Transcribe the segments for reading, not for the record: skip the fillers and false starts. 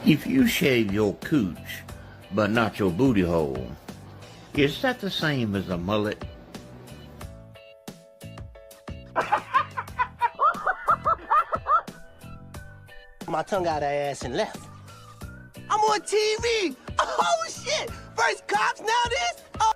If you shave your cooch, but not your booty hole, is that the same as a mullet? My tongue out her ass and left. I'm on TV! Oh shit! First cops, now this? Oh.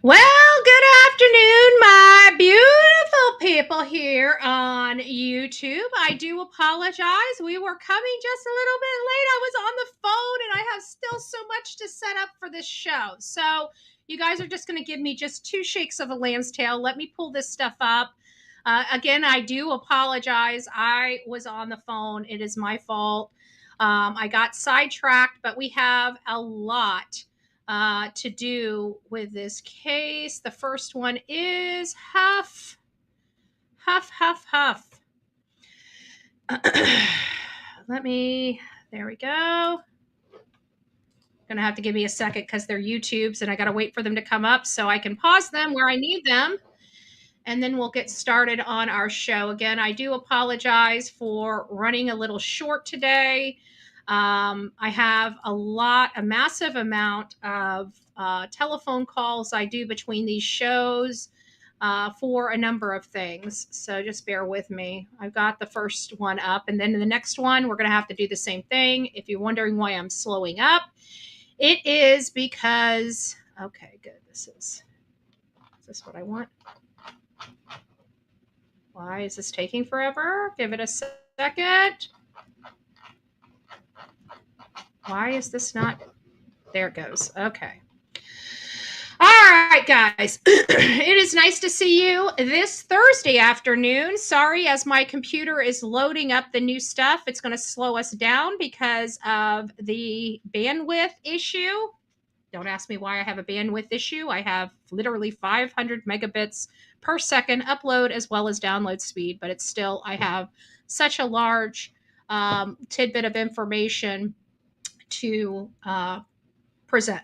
Well, good afternoon, my beautiful people here on YouTube. I do apologize. We were coming just a little bit late. I was on the phone and I have still so much to set up for this show. So you guys are just going to give me just 2 shakes of a lamb's tail. Let me pull this stuff up. Again, I do apologize. I was on the phone. It is my fault. I got sidetracked, but we have a lot to do with this case. The first one is Huff. There we go. Gonna have to give me a second because they're YouTubes and I gotta wait for them to come up so I can pause them where I need them. And then we'll get started on our show. Again, I do apologize for running a little short today. I have a massive amount of telephone calls I do between these shows for a number of things. So just bear with me. I've got the first one up, and then in the next one, we're going to have to do the same thing. If you're wondering why I'm slowing up, it is because, okay, good. Is this what I want? Why is this taking forever? Give it a second. Why is this not? There it goes. Okay. All right, guys. It is nice to see you this Thursday afternoon. Sorry, as my computer is loading up the new stuff, it's going to slow us down because of the bandwidth issue. Don't ask me why I have a bandwidth issue. I have literally 500 megabits per second upload as well as download speed, but it's still, I have such a large tidbit of information to present.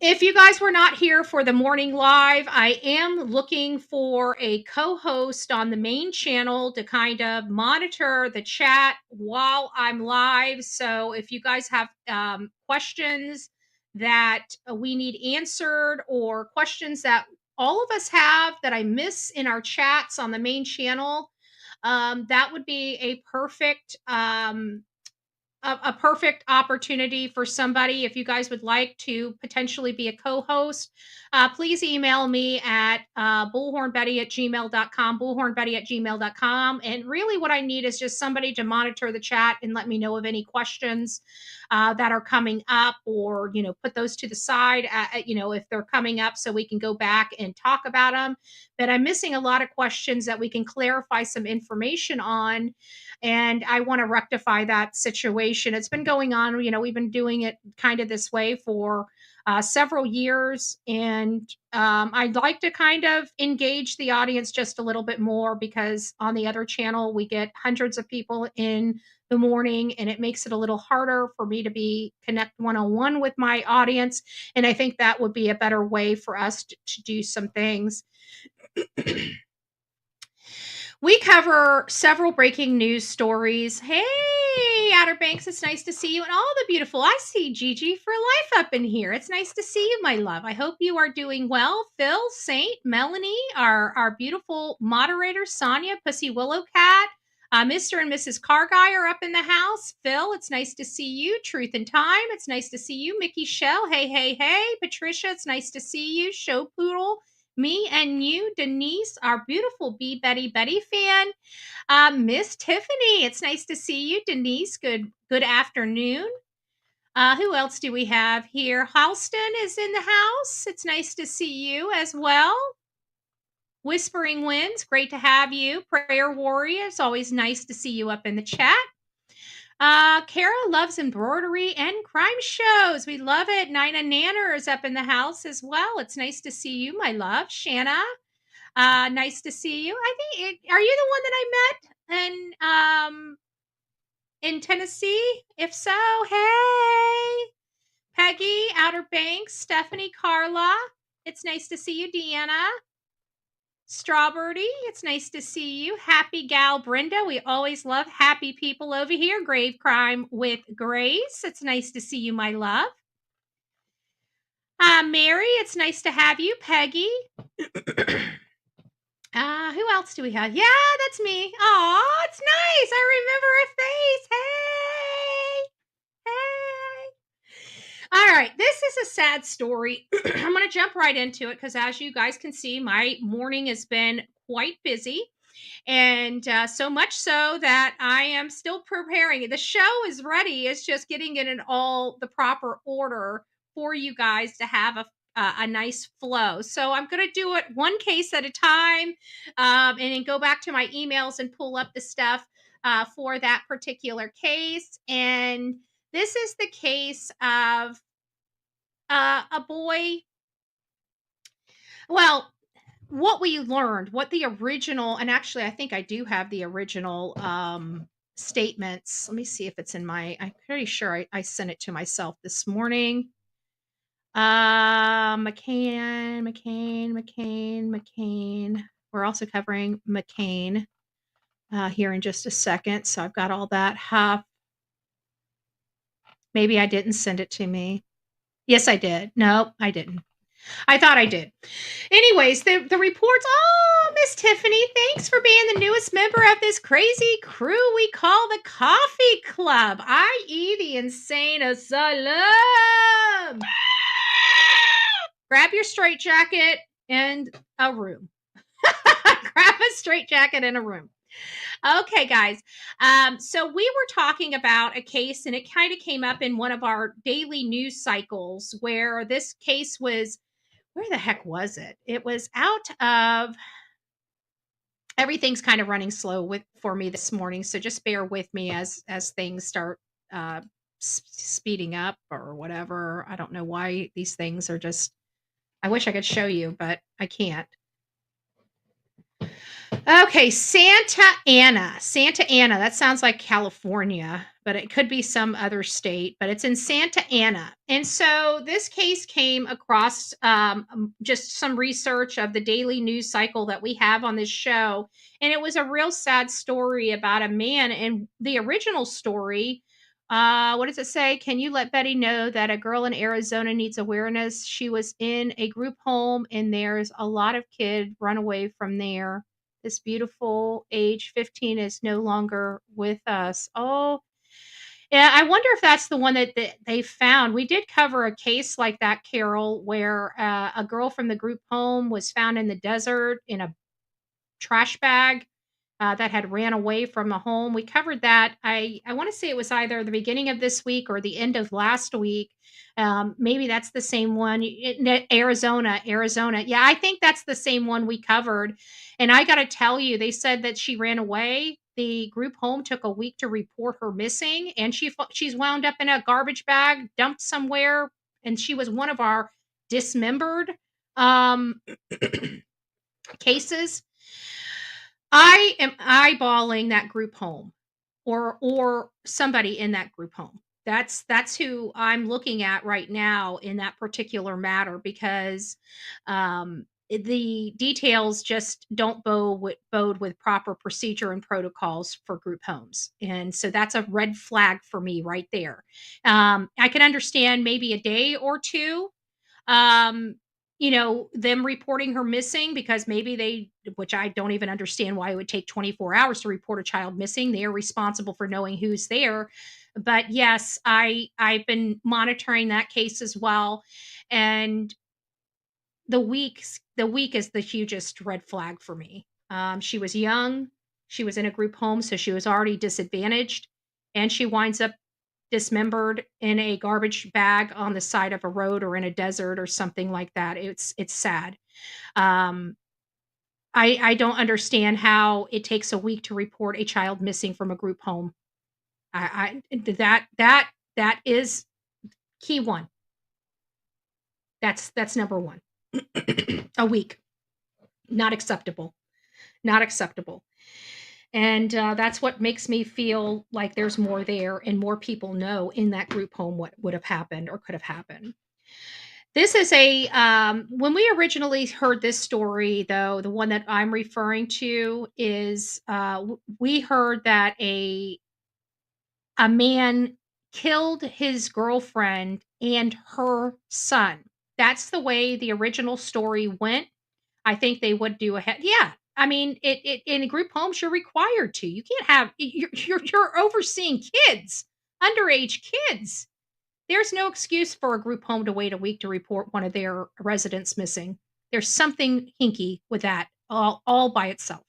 If you guys were not here for the morning live, I am looking for a co-host on the main channel to kind of monitor the chat while I'm live. So if you guys have questions that we need answered or questions that all of us have that I miss in our chats on the main channel, that would be a perfect perfect opportunity for somebody. If you guys would like to potentially be a co-host, please email me at bullhornbetty@gmail.com, bullhornbetty@gmail.com. And really what I need is just somebody to monitor the chat and let me know of any questions that are coming up, or, put those to the side, if they're coming up so we can go back and talk about them. But I'm missing a lot of questions that we can clarify some information on. And I want to rectify that situation. It's been going on, we've been doing it kind of this way for several years. And I'd like to kind of engage the audience just a little bit more, because on the other channel, we get hundreds of people in the morning, and it makes it a little harder for me to be connect one-on-one with my audience. And I think that would be a better way for us to do some things. We cover several breaking news stories. Hey, Outer Banks, it's nice to see you. And all the beautiful, I see Gigi for life up in here. It's nice to see you, my love. I hope you are doing well. Phil, Saint, Melanie, our beautiful moderator, Sonia, Pussy Willow Cat, Mr. and Mrs. Carguy are up in the house. Phil, it's nice to see you. Truth and Time, it's nice to see you. Mickey Shell, hey, hey, hey. Patricia, it's nice to see you. Show Poodle, me and you, Denise, our beautiful Bee Betty Betty fan. Miss Tiffany, it's nice to see you. Denise, good afternoon. Who else do we have here? Halston is in the house. It's nice to see you as well. Whispering Winds, great to have you. Prayer Warrior, it's always nice to see you up in the chat. Kara loves embroidery and crime shows. We love it. Nina Nanner is up in the house as well. It's nice to see you, my love. Shanna, nice to see you. I think are you the one that I met in Tennessee? If so, hey. Peggy, Outer Banks, Stephanie, Carla. It's nice to see you, Deanna. Strawberry, it's nice to see you. Happy Gal Brenda, we always love happy people over here. Grave Crime with Grace, it's nice to see you, my love. Mary, it's nice to have you. Peggy. Who else do we have? Yeah, that's me. Oh, it's nice. I remember a face. Hey. All right, this is a sad story. I'm going to jump right into it because, as you guys can see, my morning has been quite busy. And so much so that I am still preparing. The show is ready. It's just getting it in all the proper order for you guys to have a nice flow. So I'm going to do it one case at a time, and then go back to my emails and pull up the stuff for that particular case. And this is the case of a boy. Well, what we learned, what the original, and actually I think I do have the original statements. Let me see if it's in I'm pretty sure I sent it to myself this morning. McCain. We're also covering McCain here in just a second. So I've got all that. Maybe I didn't send it to me. Yes, I did. No, I didn't. I thought I did. Anyways, the reports. Oh, Miss Tiffany, thanks for being the newest member of this crazy crew we call the Coffee Club, i.e. the Insane Asylum. Grab your straitjacket and a room. Grab a straitjacket and a room. Okay, guys. So we were talking about a case, and it kind of came up in one of our daily news cycles where this case was. Where the heck was it? It was out of. Everything's kind of running slow for me this morning, so just bear with me as things start speeding up or whatever. I don't know why these things are just. I wish I could show you, but I can't. Okay, Santa Ana. That sounds like California, but it could be some other state, but it's in Santa Ana. And so this case came across just some research of the daily news cycle that we have on this show. And it was a real sad story about a man. And the original story, what does it say? Can you let Betty know that a girl in Arizona needs awareness? She was in a group home and there's a lot of kids run away from there. This beautiful age 15 is no longer with us. Oh, yeah. I wonder if that's the one that they found. We did cover a case like that, Carol, where a girl from the group home was found in the desert in a trash bag that had ran away from the home. We covered that. I want to say it was either the beginning of this week or the end of last week. Maybe that's the same one. Arizona. Yeah, I think that's the same one we covered. And I got to tell you, they said that she ran away. The group home took a week to report her missing, and she's wound up in a garbage bag, dumped somewhere, and she was one of our dismembered cases. I am eyeballing that group home. or somebody in that group home. That's who I'm looking at right now in that particular matter because the details just don't bode with proper procedure and protocols for group homes. And so that's a red flag for me right there. I can understand maybe a day or two, um, them reporting her missing because maybe which I don't even understand why it would take 24 hours to report a child missing. They are responsible for knowing who's there. But yes, I've been monitoring that case as well. And the week is the hugest red flag for me. She was young, she was in a group home, so she was already disadvantaged, and she winds up dismembered in a garbage bag on the side of a road or in a desert or something like that. It's sad. Um, I don't understand how it takes a week to report a child missing from a group home. That is key one. That's number one. A week. Not acceptable. Not acceptable. And that's what makes me feel like there's more there and more people know in that group home what would have happened or could have happened. This is when we originally heard this story, though, the one that I'm referring to is we heard that a man killed his girlfriend and her son. That's the way the original story went. I think they would do yeah. I mean, it in group homes, you're required to. You can't have you're overseeing kids, underage kids. There's no excuse for a group home to wait a week to report one of their residents missing. There's something hinky with that all by itself.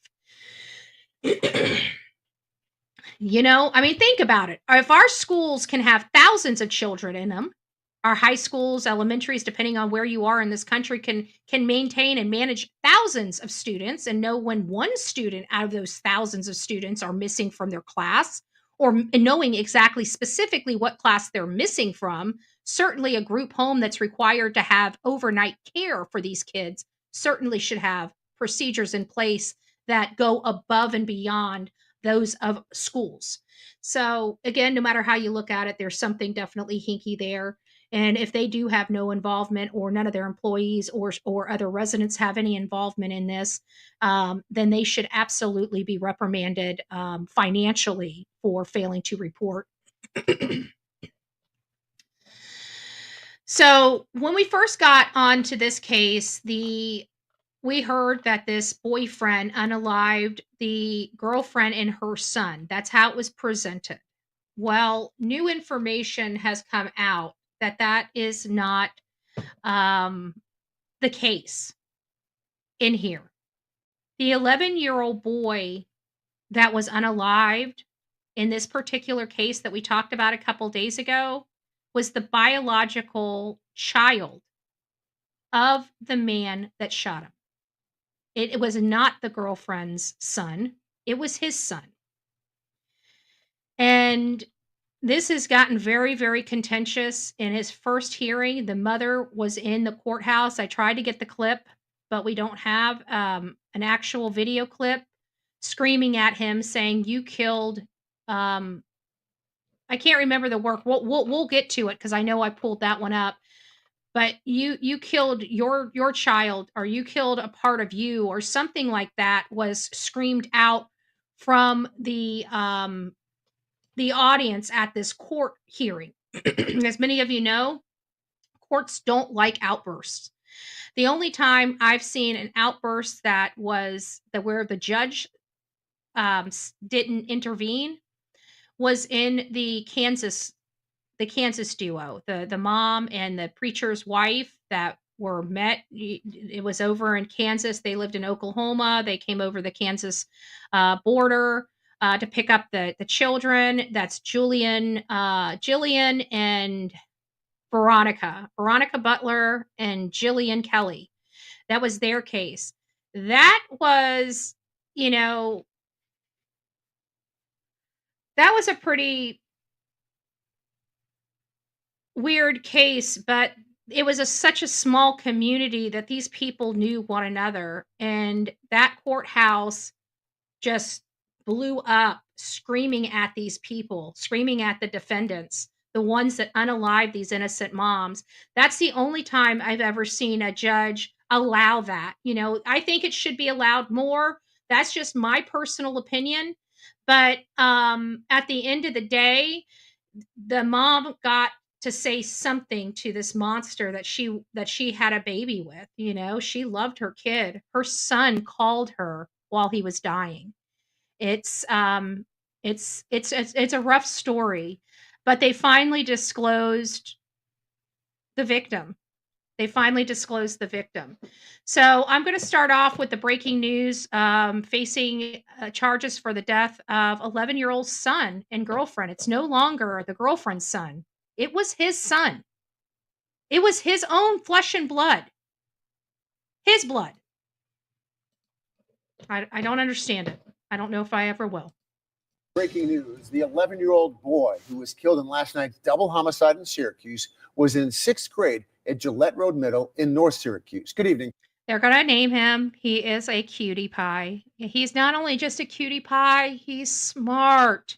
I mean, think about it. If our schools can have thousands of children in them, our high schools, elementaries, depending on where you are in this country, can maintain and manage thousands of students and know when one student out of those thousands of students are missing from their class, or knowing exactly specifically what class they're missing from. Certainly, a group home that's required to have overnight care for these kids certainly should have procedures in place that go above and beyond those of schools. So again, no matter how you look at it, there's something definitely hinky there. And if they do have no involvement, or none of their employees or other residents have any involvement in this, then they should absolutely be reprimanded financially for failing to report. So when we first got onto this case, we heard that this boyfriend unalived the girlfriend and her son. That's how it was presented. Well, new information has come out that is not the case in here. The 11-year-old boy that was unalived in this particular case that we talked about a couple days ago was the biological child of the man that shot him. It was not the girlfriend's son. It was his son. And this has gotten very, very contentious. In his first hearing, the mother was in the courthouse. I tried to get the clip, but we don't have an actual video clip, screaming at him saying, "You killed." I can't remember the work. We'll get to it because I know I pulled that one up. But you killed your child, or you killed a part of you, or something like that was screamed out from the audience at this court hearing. As many of you know, courts don't like outbursts. The only time I've seen an outburst where the judge didn't intervene was in the Kansas duo, the mom and the preacher's wife that were met. It was over in Kansas. They lived in Oklahoma. They came over the Kansas border to pick up the children. That's Jillian and Veronica Butler and Jillian Kelly. That was their case. That was, that was a pretty weird case, but it was such a small community that these people knew one another, and that courthouse just blew up screaming at these people, screaming at the defendants, the ones that unalive these innocent moms. That's the only time I've ever seen a judge allow that. You know, I think it should be allowed more. That's just my personal opinion. But at the end of the day, the mom got to say something to this monster that she had a baby with. You know, she loved her kid. Her son called her while he was dying. It's a rough story, but they finally disclosed the victim. They finally disclosed the victim. So I'm going to start off with the breaking news, facing charges for the death of 11-year-old son and girlfriend. It's no longer the girlfriend's son. It was his son. It was his own flesh and blood. His blood. I don't understand it. I don't know if I ever will. Breaking news. The 11-year-old boy who was killed in last night's double homicide in Syracuse was in 6th grade at Gillette Road Middle in North Syracuse. Good evening. They're going to name him. He is a cutie pie. He's not only just a cutie pie, he's smart.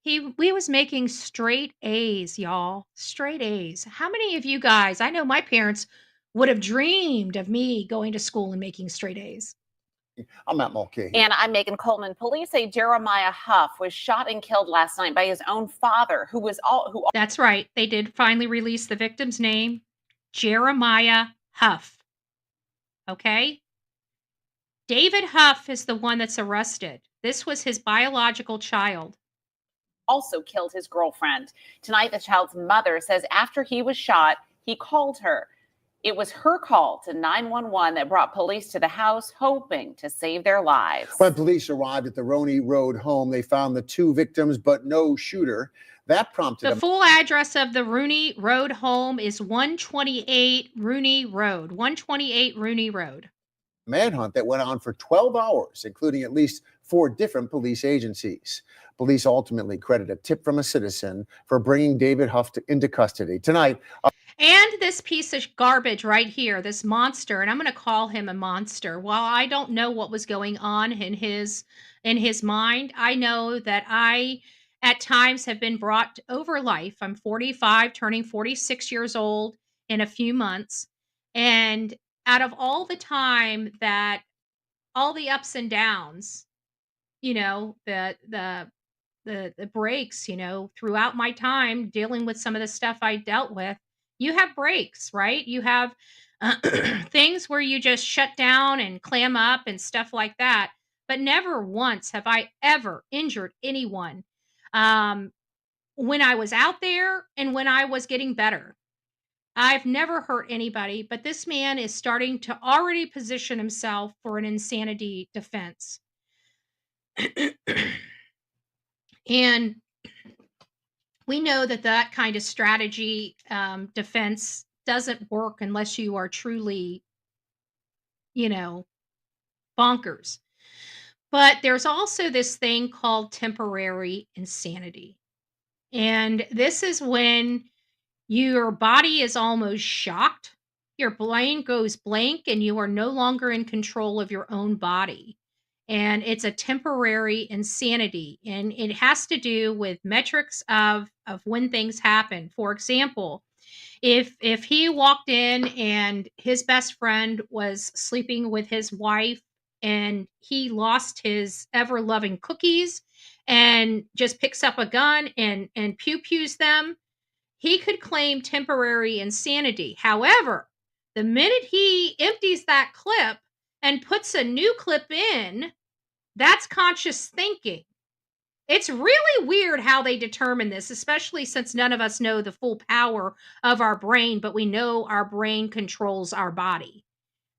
We was making straight A's, y'all. Straight A's. How many of you guys, I know my parents would have dreamed of me going to school and making straight A's. I'm Matt Mulcahy. And I'm Megan Coleman. Police say Jeremiah Huff was shot and killed last night by his own father, who. That's right. They did finally release the victim's name, Jeremiah Huff. Okay? David Huff is the one that's arrested. This was his biological child. Also killed his girlfriend. Tonight, the child's mother says after he was shot, he called her. It was her call to 911 that brought police to the house, hoping to save their lives. When police arrived at the Roney Road home, they found the 2 victims, but no shooter. That prompted the full address of the Rooney Road home is 128 Rooney Road. 128 Rooney Road. Manhunt that went on for 12 hours, including at least 4 different police agencies. Police ultimately credit a tip from a citizen for bringing David Huff into custody. Tonight, and this piece of garbage right here, this monster, and I'm going to call him a monster. While I don't know what was going on in his mind, I know that I at times have been brought over life. I'm 45, turning 46 years old in a few months. And out of all the time that all the ups and downs, you know, the breaks, you know, throughout my time dealing with some of the stuff I dealt with, you have breaks, right? You have things where you just shut down and clam up and stuff like that. But never once have I ever injured anyone when I was out there and when I was getting better. I've never hurt anybody, but this man is starting to already position himself for an insanity defense. And we know that kind of strategy defense doesn't work unless you are truly, you know, bonkers. But there's also this thing called temporary insanity. And this is when your body is almost shocked, your brain goes blank, and you are no longer in control of your own body. And it's a temporary insanity, and it has to do with metrics of when things happen. For example, if he walked in and his best friend was sleeping with his wife and he lost his ever loving cookies and just picks up a gun and pew-pews them, he could claim temporary insanity. However, the minute he empties that clip and puts a new clip in, that's conscious thinking. It's really weird how they determine this, especially since none of us know the full power of our brain, but we know our brain controls our body.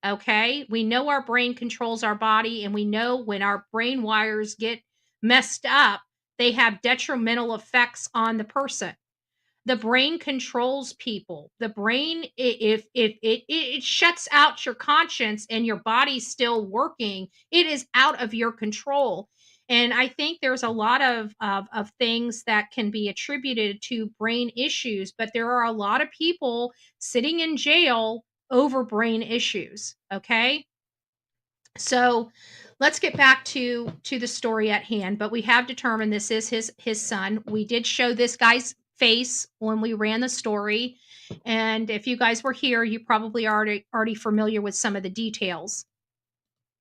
Okay? We know our brain controls our body, and we know when our brain wires get messed up, they have detrimental effects on the person. The brain controls people. The brain, if it shuts out your conscience and your body's still working, it is out of your control. And I think there's a lot of things that can be attributed to brain issues, but there are a lot of people sitting in jail over brain issues. Okay. So let's get back to the story at hand. But we have determined this is his son. We did show this guy's face when we ran the story, and if you guys were here, you probably already familiar with some of the details.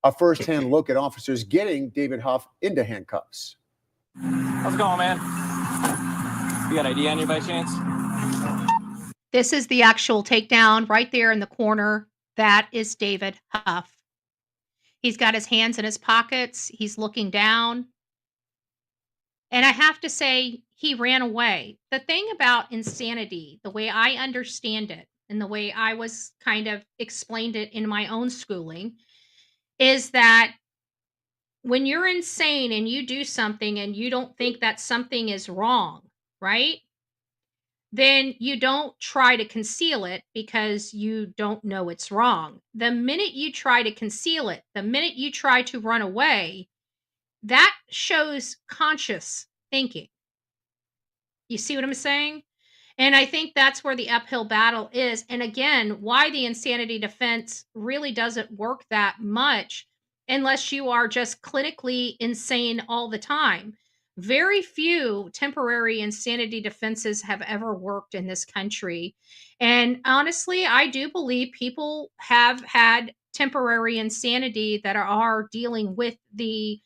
A first-hand look at officers getting David Huff into handcuffs. How's it going, man? You got ID on you by chance? This is the actual takedown right there in the corner. That is David Huff. He's got his hands in his pockets. He's looking down. And I have to say, he ran away. The thing about insanity, the way I understand it, and the way I was kind of explained it in my own schooling, is that when you're insane and you do something and you don't think that something is wrong, right? Then you don't try to conceal it because you don't know it's wrong. The minute you try to conceal it, the minute you try to run away, that shows conscious thinking. You see what I'm saying? And I think that's where the uphill battle is. And again, why the insanity defense really doesn't work that much unless you are just clinically insane all the time. Very few temporary insanity defenses have ever worked in this country. And honestly, I do believe people have had temporary insanity that are dealing with the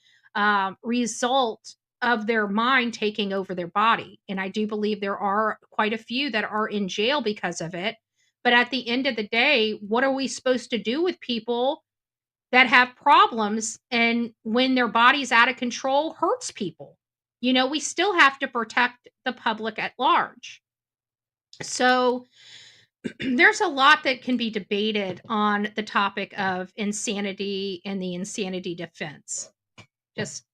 result of their mind taking over their body. And I do believe there are quite a few that are in jail because of it. But at the end of the day, what are we supposed to do with people that have problems and when their body's out of control hurts people? You know, we still have to protect the public at large. So there's a lot that can be debated on the topic of insanity and the insanity defense. Just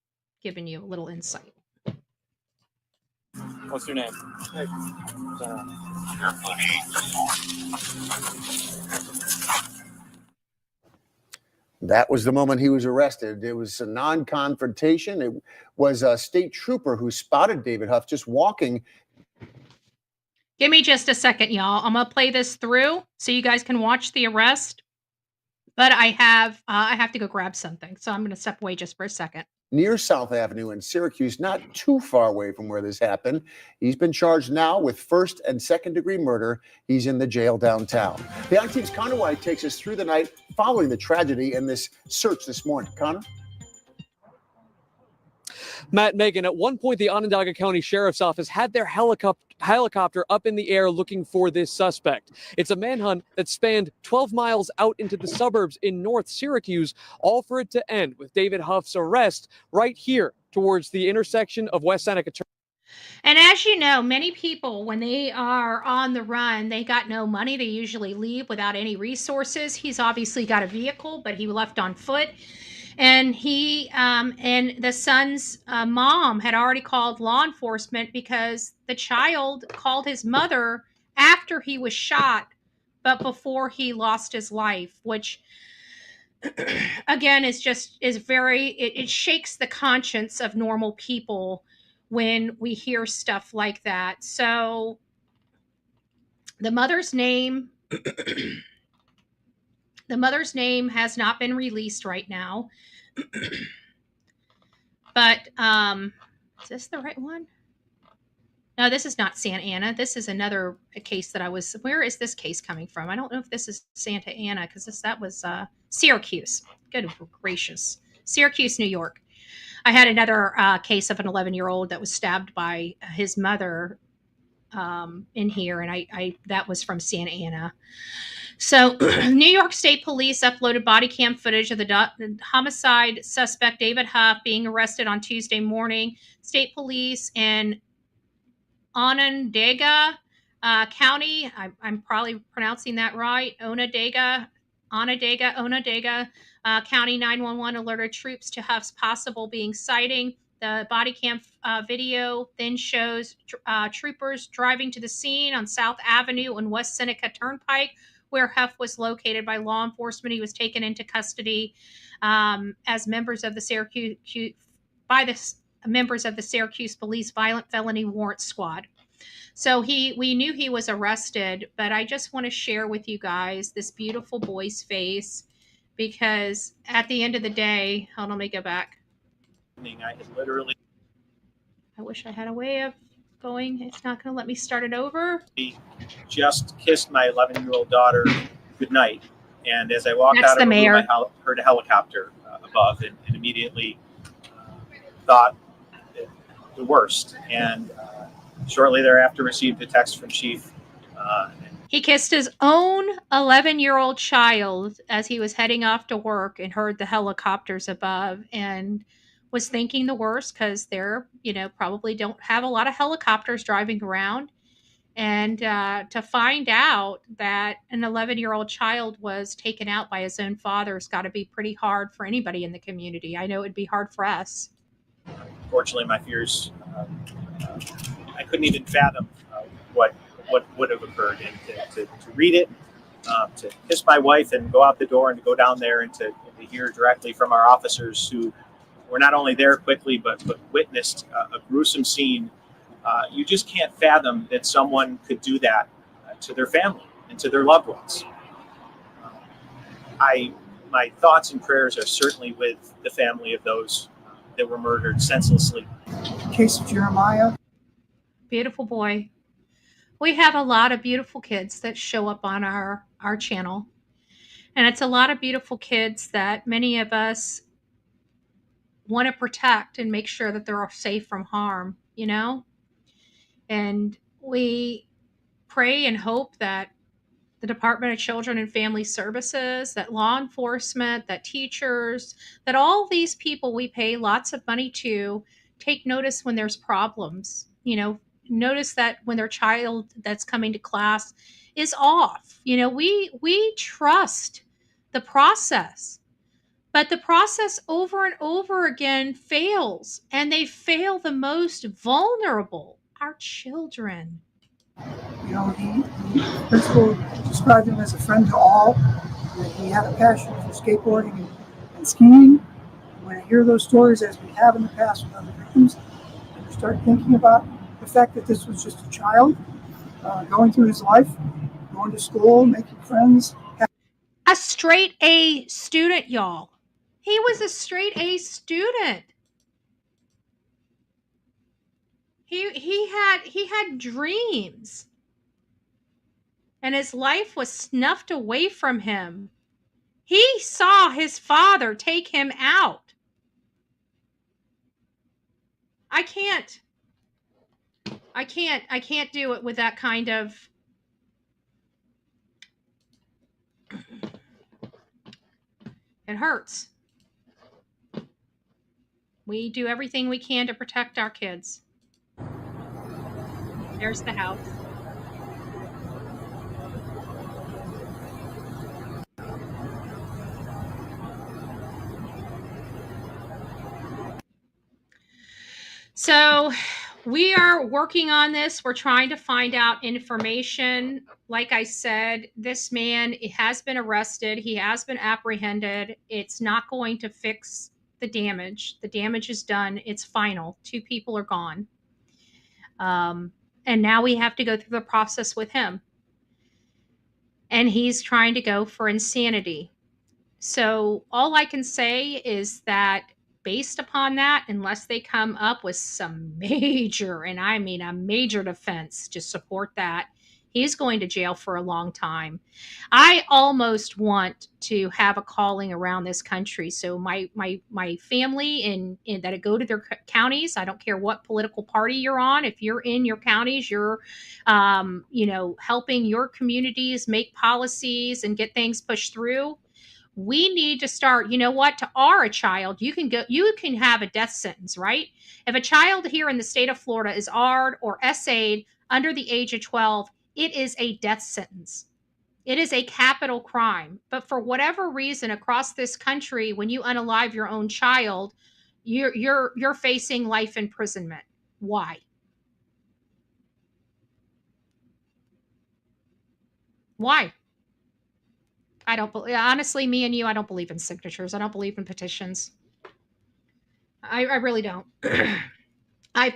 giving you a little insight. What's your name? Hey. That was the moment he was arrested. It was a non-confrontation. It was a state trooper who spotted David Huff just walking. Give me just a second, y'all. I'm going to play this through so you guys can watch the arrest. But I have to go grab something. So I'm going to step away just for a second. Near South Avenue in Syracuse, not too far away from where this happened. He's been charged now with first and second degree murder. He's in the jail downtown. The I-Team's Connor White takes us through the night following the tragedy and this search this morning. Connor? Matt, Megan, at one point, the Onondaga County Sheriff's Office had their helicopter up in the air looking for this suspect. It's a manhunt that spanned 12 miles out into the suburbs in North Syracuse, all for it to end with David Huff's arrest right here towards the intersection of West Seneca. And as you know, many people, when they are on the run, they got no money. They usually leave without any resources. He's obviously got a vehicle, but he left on foot. And he and the son's mom had already called law enforcement because the child called his mother after he was shot, but before he lost his life, which again is very, it shakes the conscience of normal people when we hear stuff like that. So the mother's name has not been released right now. But is this the right one? No, this is not Santa Ana. This is another case that where is this case coming from? I don't know if this is Santa Ana because that was Syracuse. Good gracious. Syracuse, New York. I had another case of an 11-year-old that was stabbed by his mother in here, and I that was from Santa Ana. So New York State Police uploaded body cam footage of the homicide suspect David Huff being arrested on Tuesday morning. State Police in Onondaga County, I'm probably pronouncing that right, Onondaga County 911 alerted troops to Huff's possible being sighting. The body cam video then shows troopers driving to the scene on South Avenue and West Seneca Turnpike, where Huff was located by law enforcement. He was taken into custody as members of the Syracuse Police Violent Felony Warrant Squad. So we knew he was arrested, but I just want to share with you guys this beautiful boy's face. because at the end of the day, hold on, let me go back. I had literally I wish I had a way of going. It's not going to let me start it over. just kissed my 11-year-old daughter goodnight. And as I walked That's out the of the room, mayor. I heard a helicopter above and immediately thought the worst. And shortly thereafter received a text from Chief. He kissed his own 11-year-old child as he was heading off to work and heard the helicopters above and was thinking the worst because they're, probably don't have a lot of helicopters driving around. And to find out that an 11-year-old child was taken out by his own father has got to be pretty hard for anybody in the community. I know it'd be hard for us. Fortunately, my fears, I couldn't even fathom what would have occurred. And to read it, to kiss my wife and go out the door and to go down there and to hear directly from our officers who were not only there quickly but witnessed a gruesome scene. You just can't fathom that someone could do that to their family and to their loved ones. My thoughts and prayers are certainly with the family of those that were murdered senselessly. Case of Jeremiah. Beautiful boy. We have a lot of beautiful kids that show up on our channel. And it's a lot of beautiful kids that many of us want to protect and make sure that they're safe from harm, And we pray and hope that the Department of Children and Family Services, that law enforcement, that teachers, that all these people we pay lots of money to take notice when there's problems, notice that when their child that's coming to class is off. We trust the process, but the process over and over again fails, and they fail the most vulnerable, our children. The principal described him as a friend to all. That he had a passion for skateboarding and skiing. When I hear those stories, as we have in the past with other victims, I start thinking about the fact that this was just a child going through his life, going to school, making friends. A straight A student, y'all. He was a straight A student. He had dreams. And his life was snuffed away from him. He saw his father take him out. I can't do it with that kind of it hurts. We do everything we can to protect our kids. There's the house. So we are working on this. We're trying to find out information. Like I said, this man has been arrested. He has been apprehended. It's not going to fix the damage. The damage is done. It's final. 2 people are gone. And now we have to go through the process with him. And he's trying to go for insanity. So all I can say is that based upon that, unless they come up with some major, and I mean a major defense to support that, he's going to jail for a long time. I almost want to have a calling around this country. So my family in that go to their counties, I don't care what political party you're on. If you're in your counties, you're, helping your communities make policies and get things pushed through. We need to start, to a child, you can have a death sentence, right? If a child here in the state of Florida is R'd or SA'd under the age of 12, it is a death sentence. It is a capital crime. But for whatever reason across this country, when you unalive your own child, you're facing life imprisonment. Why? Why? I don't believe, honestly, me and you, I don't believe in signatures. I don't believe in petitions. I really don't. I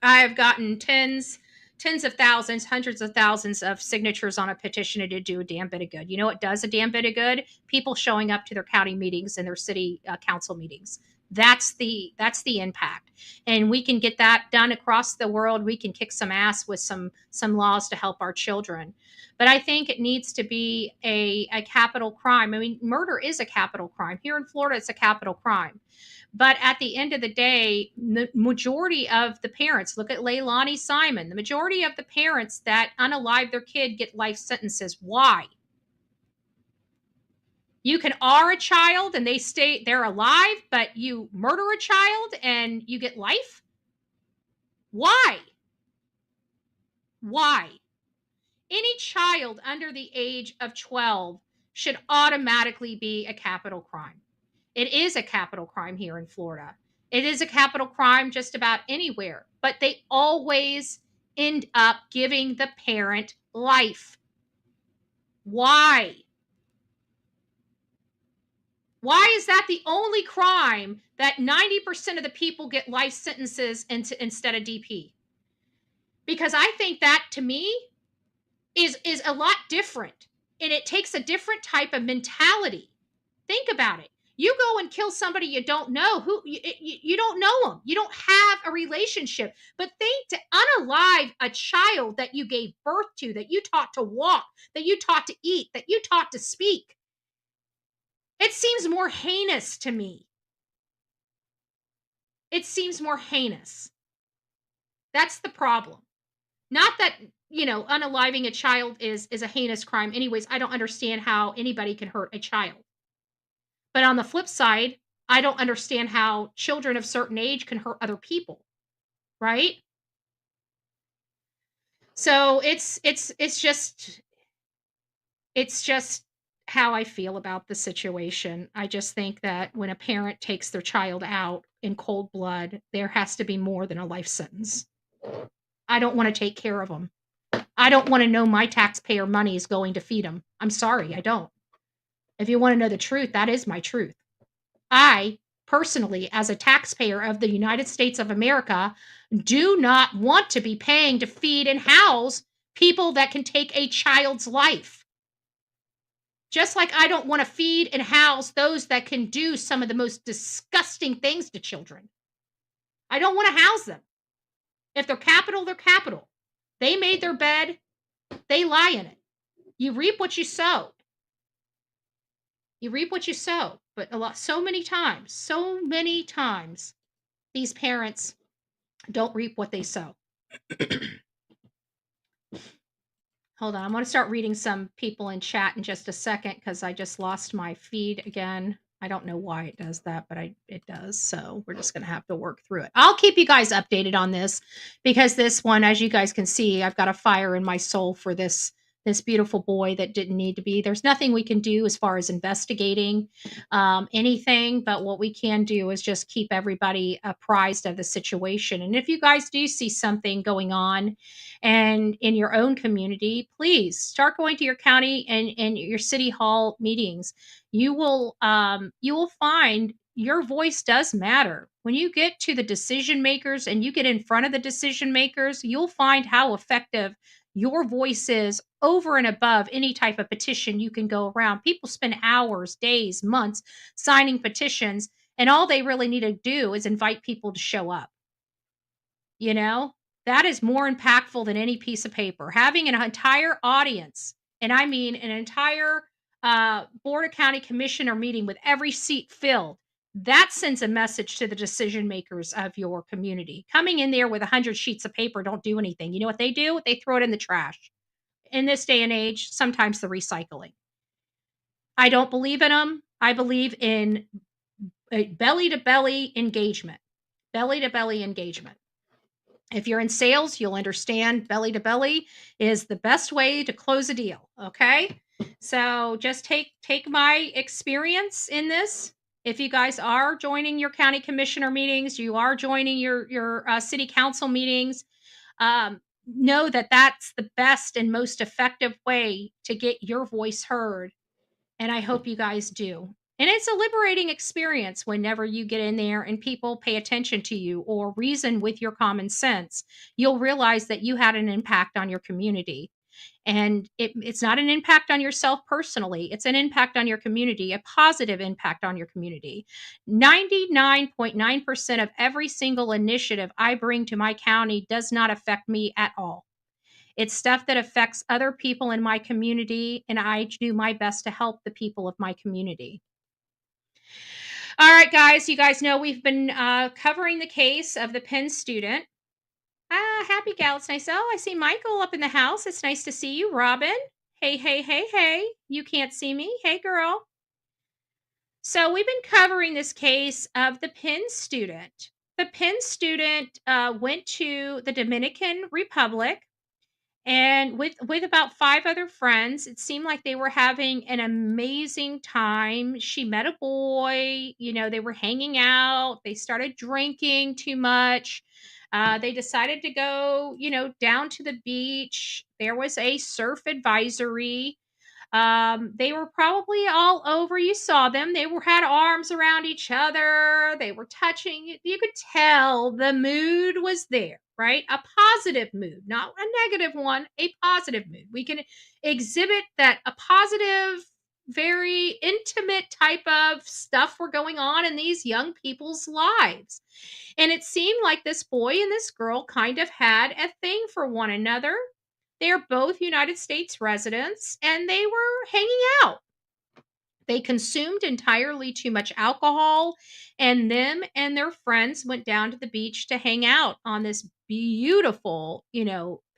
have gotten tens, tens of thousands, hundreds of thousands of signatures on a petition to do a damn bit of good. You know what does a damn bit of good? People showing up to their county meetings and their city council meetings. That's the impact, and we can get that done across the world. We can kick some ass with some laws to help our children. But I think it needs to be a capital crime. I mean, murder is a capital crime. Here in Florida, it's a capital crime. But at the end of the day, the majority of the parents, look at Leilani Simon, the majority of the parents that unalive their kid get life sentences. Why? You can R a child and they're alive, but you murder a child and you get life? Why? Why? Any child under the age of 12 should automatically be a capital crime. It is a capital crime here in Florida. It is a capital crime just about anywhere, but they always end up giving the parent life. Why? Why is that the only crime that 90% of the people get life sentences instead of DP? Because I think that, to me, is a lot different, and it takes a different type of mentality. Think about it. You go and kill somebody you don't know, who you don't know them. You don't have a relationship. But think, to unalive a child that you gave birth to, that you taught to walk, that you taught to eat, that you taught to speak. It seems more heinous to me. It seems more heinous. That's the problem. Not that, unaliving a child is a heinous crime. Anyways, I don't understand how anybody can hurt a child. But on the flip side, I don't understand how children of certain age can hurt other people. Right? So it's just how I feel about the situation. I just think that when a parent takes their child out in cold blood, there has to be more than a life sentence. I don't want to take care of them. I don't want to know my taxpayer money is going to feed them. I'm sorry, I don't. If you want to know the truth, that is my truth. I, personally, as a taxpayer of the United States of America, do not want to be paying to feed and house people that can take a child's life. Just like I don't want to feed and house those that can do some of the most disgusting things to children. I don't want to house them. If they're capital, they're capital. They made their bed, they lie in it. You reap what you sow. You reap what you sow. But so many times, these parents don't reap what they sow. Hold on, I'm going to start reading some people in chat in just a second because I just lost my feed again. I don't know why it does that, but it does. So we're just going to have to work through it. I'll keep you guys updated on this because this one, as you guys can see, I've got a fire in my soul for this beautiful boy that didn't need to be. There's nothing we can do as far as investigating anything, but what we can do is just keep everybody apprised of the situation. And if you guys do see something going on and in your own community, please start going to your county and your city hall meetings. You will find your voice does matter. When you get to the decision makers and you get in front of the decision makers, you'll find how effective your voice is over and above any type of petition you can go around. People spend hours, days, months signing petitions, and all they really need to do is invite people to show up. That is more impactful than any piece of paper. Having an entire audience, and I mean an entire Board of County Commissioner meeting with every seat filled, that sends a message to the decision makers of your community. Coming in there with 100 sheets of paper don't do anything. You know what they do? They throw it in the trash. In this day and age, sometimes the recycling. I don't believe in them. I believe in belly-to-belly engagement. Belly-to-belly engagement. If you're in sales, you'll understand belly-to-belly is the best way to close a deal, okay? So just take my experience in this. If you guys are joining your county commissioner meetings, you are joining your city council meetings, know that that's the best and most effective way to get your voice heard. And I hope you guys do. And it's a liberating experience whenever you get in there and people pay attention to you or reason with your common sense. You'll realize that you had an impact on your community. And it's not an impact on yourself personally, it's an impact on your community, a positive impact on your community. 99.9% of every single initiative I bring to my county does not affect me at all. It's stuff that affects other people in my community, and I do my best to help the people of my community. All right, guys, you guys know we've been covering the case of the Penn student. Happy gal. It's nice. Oh, I see Michael up in the house. It's nice to see you, Robin. Hey, hey, hey, hey. You can't see me. Hey, girl. So we've been covering this case of the Penn student. The Penn student went to the Dominican Republic and with about 5 other friends. It seemed like they were having an amazing time. She met a boy, they were hanging out, they started drinking too much. They decided to go, down to the beach. There was a surf advisory. They were probably all over. You saw them. They had arms around each other. They were touching. You could tell the mood was there, right? A positive mood, not a negative one, a positive mood. We can exhibit that a positive, very intimate type of stuff were going on in these young people's lives. And it seemed like this boy and this girl kind of had a thing for one another. They're both United States residents and they were hanging out. They consumed entirely too much alcohol, and them and their friends went down to the beach to hang out on this beautiful,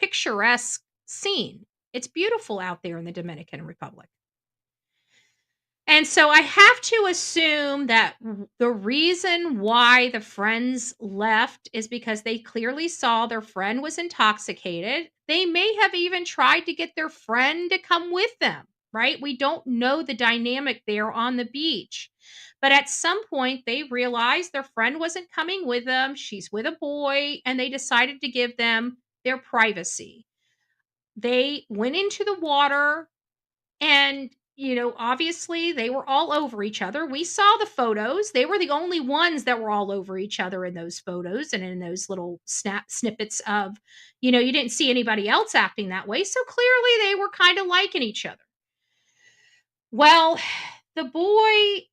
picturesque scene. It's beautiful out there in the Dominican Republic. And so I have to assume that the reason why the friends left is because they clearly saw their friend was intoxicated. They may have even tried to get their friend to come with them, right? We don't know the dynamic there on the beach. But at some point, they realized their friend wasn't coming with them. She's with a boy, and they decided to give them their privacy. They went into the water and, obviously they were all over each other. We saw the photos. They were the only ones that were all over each other in those photos and in those little snippets of, you didn't see anybody else acting that way. So clearly they were kind of liking each other. Well, the boy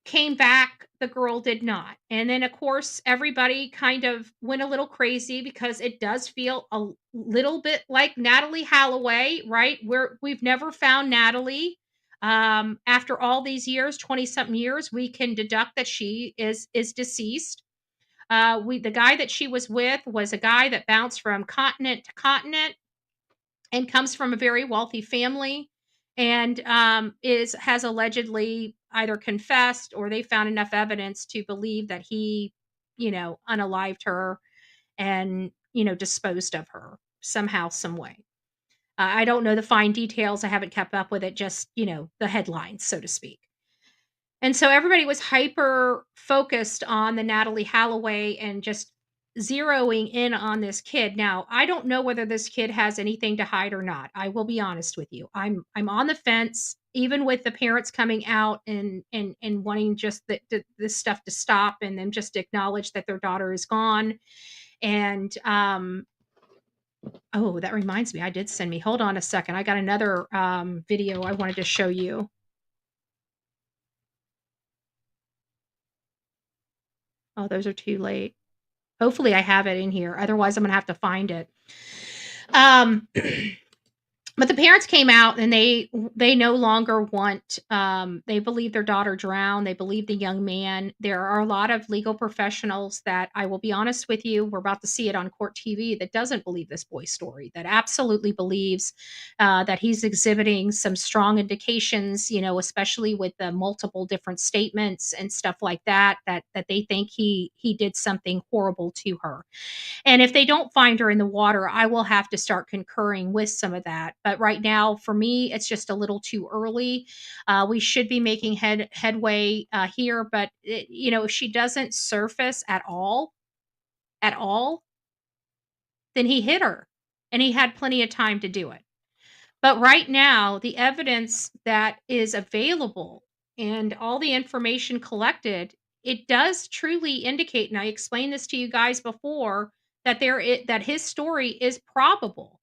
came back, the girl did not. And then, of course, everybody kind of went a little crazy because it does feel a little bit like Natalie Holloway, right? We've never found Natalie. After all these years, 20-something years, we can deduct that she is deceased. The guy that she was with was a guy that bounced from continent to continent and comes from a very wealthy family, and has allegedly either confessed or they found enough evidence to believe that he, unalived her and, disposed of her somehow, some way. I don't know the fine details. I haven't kept up with it, just, the headlines, so to speak. And so everybody was hyper focused on the Natalie Holloway and just zeroing in on this kid. Now, I don't know whether this kid has anything to hide or not. I will be honest with you. I'm on the fence, even with the parents coming out and wanting just this stuff to stop and then just acknowledge that their daughter is gone. And oh, that reminds me, hold on a second. I got another video I wanted to show you. Oh, those are too late. Hopefully I have it in here. Otherwise, I'm going to have to find it. But the parents came out and they no longer want, they believe their daughter drowned. They believe the young man. There are a lot of legal professionals that, I will be honest with you, we're about to see it on court TV, that doesn't believe this boy's story, that absolutely believes that he's exhibiting some strong indications, especially with the multiple different statements and stuff like that, that they think he did something horrible to her. And if they don't find her in the water, I will have to start concurring with some of that. But right now, for me, it's just a little too early. We should be making headway here. But, if she doesn't surface at all, then he hit her. And he had plenty of time to do it. But right now, the evidence that is available and all the information collected, it does truly indicate, and I explained this to you guys before, that that his story is probable.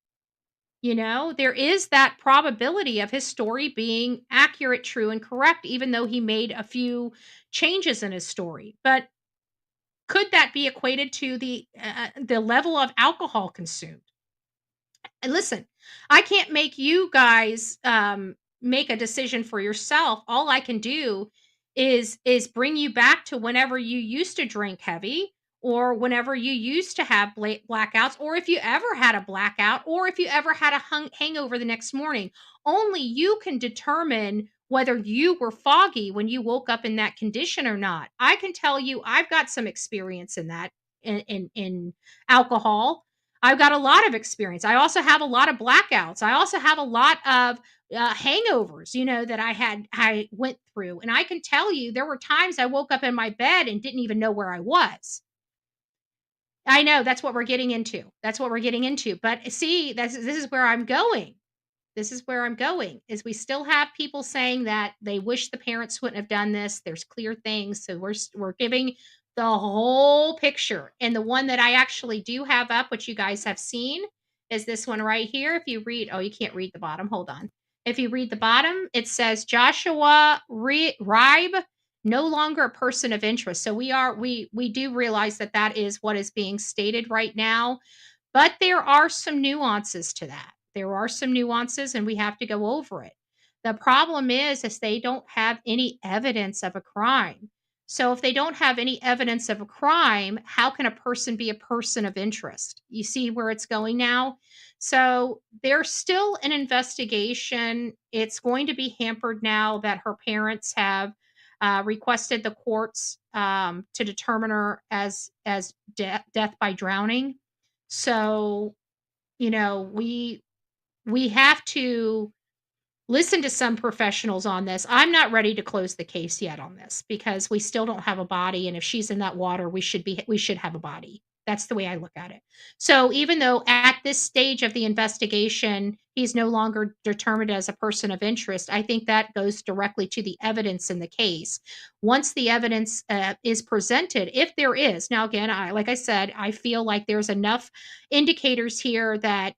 You know, there is that probability of his story being accurate, true, and correct, even though he made a few changes in his story. But could that be equated to the level of alcohol consumed? And listen, I can't make you guys make a decision for yourself. All I can do is bring you back to whenever you used to drink heavy, or whenever you used to have blackouts, or if you ever had a blackout, or if you ever had a hangover the next morning. Only you can determine whether you were foggy when you woke up in that condition or not. I can tell you I've got some experience in that, in alcohol. I've got a lot of experience. I also have a lot of blackouts. I also have a lot of hangovers, that I went through. And I can tell you there were times I woke up in my bed and didn't even know where I was. I know that's what we're getting into. That's what we're getting into. But see, this is where I'm going. This is where I'm going, is we still have people saying that they wish the parents wouldn't have done this. There's clear things. So we're giving the whole picture. And the one that I actually do have up, which you guys have seen, is this one right here. If you read, oh, you can't read the bottom. Hold on. If you read the bottom, it says Joshua Ribe, no longer a person of interest. So we do realize that that is what is being stated right now. But there are some nuances to that. There are some nuances, and we have to go over it. The problem is they don't have any evidence of a crime. So if they don't have any evidence of a crime, how can a person be a person of interest? You see where it's going now? So there's still an investigation. It's going to be hampered now that her parents have requested the courts to determine her as death by drowning. So, we have to listen to some professionals on this. I'm not ready to close the case yet on this because we still don't have a body, and if she's in that water, we should have a body. That's the way I look at it. So even though at this stage of the investigation, he's no longer determined as a person of interest, I think that goes directly to the evidence in the case. Once the evidence is presented, if there is, now again, like I said, I feel like there's enough indicators here that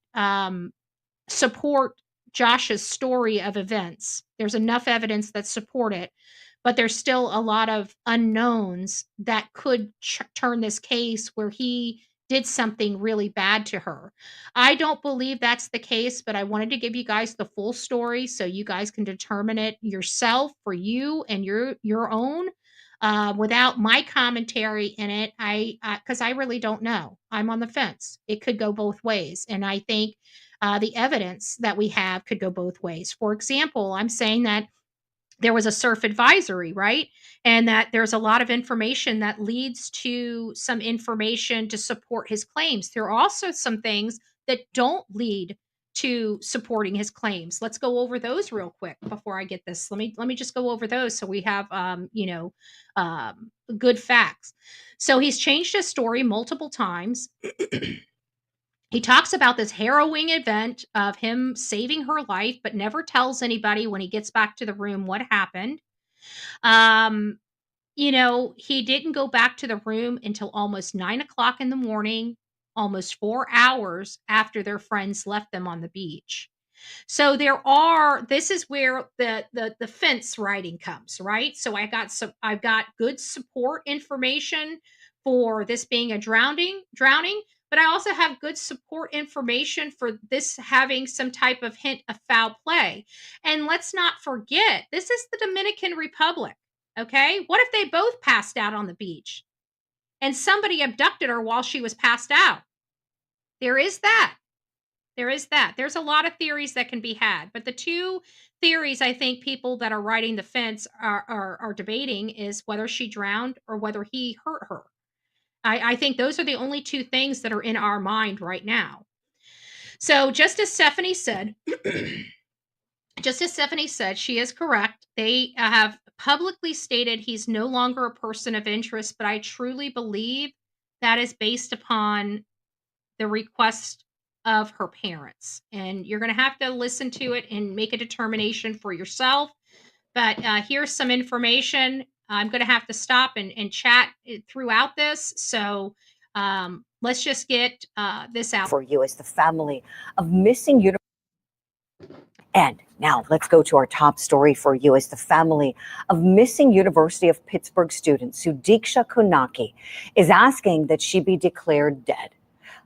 support Josh's story of events. There's enough evidence that support it, but there's still a lot of unknowns that could turn this case where he did something really bad to her. I don't believe that's the case, but I wanted to give you guys the full story so you guys can determine it yourself for you and your own, without my commentary in it. Because I really don't know. I'm on the fence. It could go both ways, and I think the evidence that we have could go both ways. For example, I'm saying that there was a surf advisory, right? And that there's a lot of information that leads to some information to support his claims. There are also some things that don't lead to supporting his claims. Let's go over those real quick before I get this. Let me just go over those so we have good facts. So he's changed his story multiple times. He talks about this harrowing event of him saving her life, but never tells anybody when he gets back to the room what happened. He didn't go back to the room until almost 9 o'clock in the morning, almost 4 hours after their friends left them on the beach. So this is where the fence writing comes, right? So I've got good support information for this being a drowning, but I also have good support information for this having some type of hint of foul play. And let's not forget, this is the Dominican Republic. Okay? What if they both passed out on the beach and somebody abducted her while she was passed out? There is that. There is that. There's a lot of theories that can be had, but the two theories I think people that are writing the fence are debating is whether she drowned or whether he hurt her. I think those are the only two things that are in our mind right now. So just as Stephanie said, she is correct. They have publicly stated he's no longer a person of interest, but I truly believe that is based upon the request of her parents. And you're going to have to listen to it and make a determination for yourself. But here's some information. I'm going to have to stop and chat throughout this. So let's just get this out. For you as the family of missing And now let's go to our top story for you as the family of missing University of Pittsburgh student Sudiksha Konanki is asking that she be declared dead.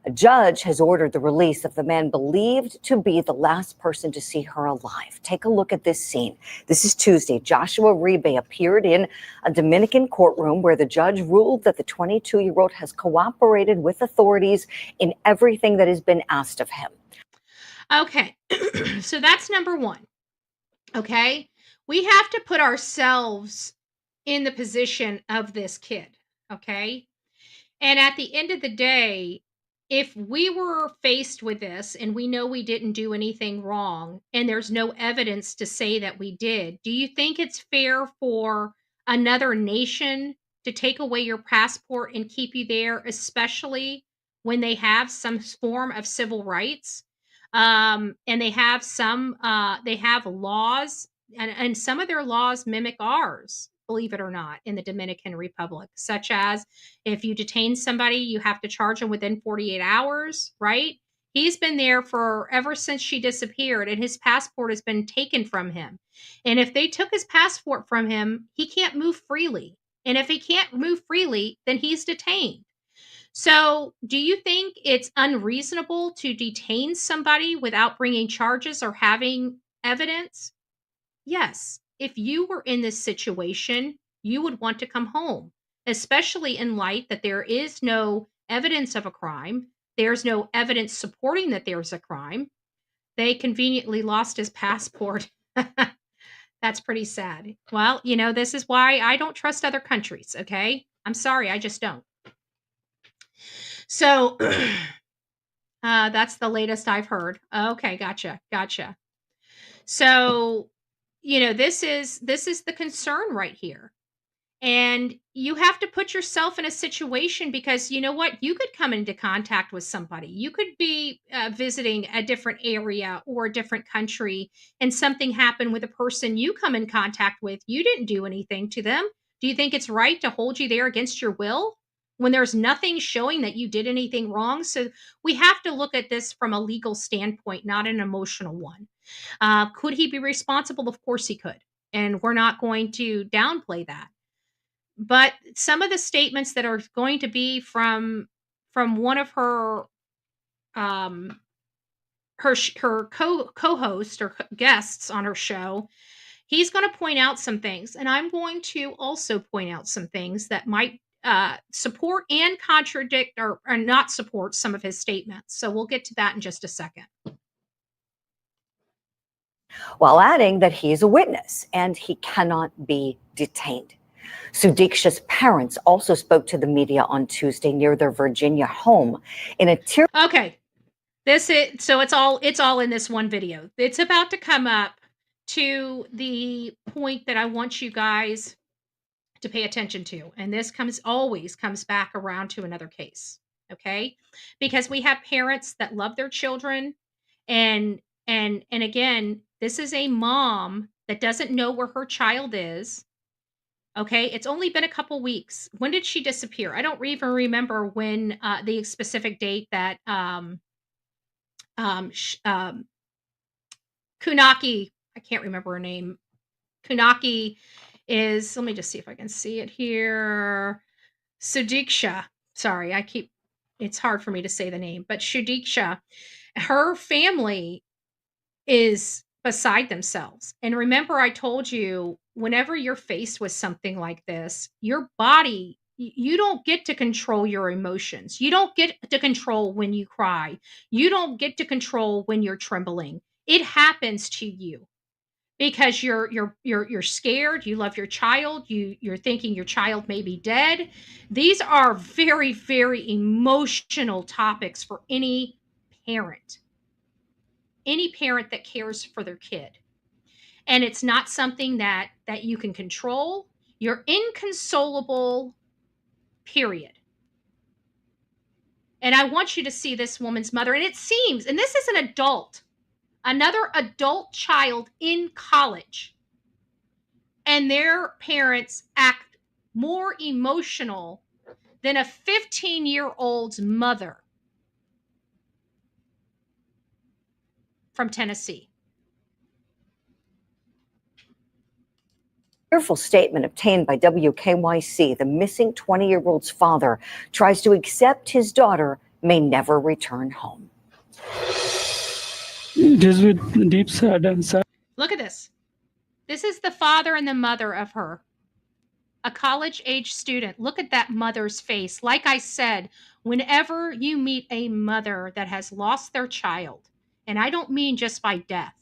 A judge has ordered the release of the man believed to be the last person to see her alive. Take a look at this scene. This is Tuesday. Joshua Ribe appeared in a Dominican courtroom where the judge ruled that the 22-year-old has cooperated with authorities in everything that has been asked of him. Okay, so that's number one. Okay, we have to put ourselves in the position of this kid. Okay, and at the end of the day, if we were faced with this and we know we didn't do anything wrong and there's no evidence to say that we did, do you think it's fair for another nation to take away your passport and keep you there, especially when they have some form of civil rights? And they have they have laws, and some of their laws mimic ours, believe it or not, in the Dominican Republic, such as if you detain somebody, you have to charge them within 48 hours, right? He's been there for ever since she disappeared, and his passport has been taken from him. And if they took his passport from him, he can't move freely. And if he can't move freely, then he's detained. So, do you think it's unreasonable to detain somebody without bringing charges or having evidence? Yes. If you were in this situation, you would want to come home, especially in light that there is no evidence of a crime. There's no evidence supporting that there's a crime. They conveniently lost his passport. That's pretty sad. Well, this is why I don't trust other countries, okay? I'm sorry, I just don't. So that's the latest I've heard. Okay, gotcha. So, this is the concern right here. And you have to put yourself in a situation because you know what? You could come into contact with somebody. You could be visiting a different area or a different country and something happened with a person you come in contact with. You didn't do anything to them. Do you think it's right to hold you there against your will when there's nothing showing that you did anything wrong? So we have to look at this from a legal standpoint, not an emotional one. Could he be responsible? Of course he could. And we're not going to downplay that. But some of the statements that are going to be from one of her co-host or guests on her show, he's going to point out some things, and I'm going to also point out some things that might support and contradict or not support some of his statements. So we'll get to that in just a second. While adding that he is a witness and he cannot be detained. Sudiksha's parents also spoke to the media on Tuesday near their Virginia home in a tear. Okay. So it's all in this one video. It's about to come up to the point that I want you guys to pay attention to. And this always comes back around to another case. Okay? Because we have parents that love their children and again, this is a mom that doesn't know where her child is. Okay, it's only been a couple weeks. When did she disappear? I don't even remember when the specific date that Kunaki, I can't remember her name. Kunaki is, let me just see if I can see it here. Sudiksha. Sorry, it's hard for me to say the name, but Sudiksha, her family is beside themselves. And remember, I told you, whenever you're faced with something like this, your body, you don't get to control your emotions. You don't get to control when you cry. You don't get to control when you're trembling. It happens to you because you're scared. You love your child. You're thinking your child may be dead. These are very, very emotional topics for any parent that cares for their kid. And it's not something that you can control. You're inconsolable, period. And I want you to see this woman's mother. And it seems, and this is another adult child in college. and their parents act more emotional than a 15-year-old's mother from Tennessee. Fearful statement obtained by WKYC. The missing 20-year-old's father tries to accept his daughter may never return home. It is with deep sadness. Look at this. This is the father and the mother of her, a college-age student. Look at that mother's face. Like I said, whenever you meet a mother that has lost their child, and I don't mean just by death,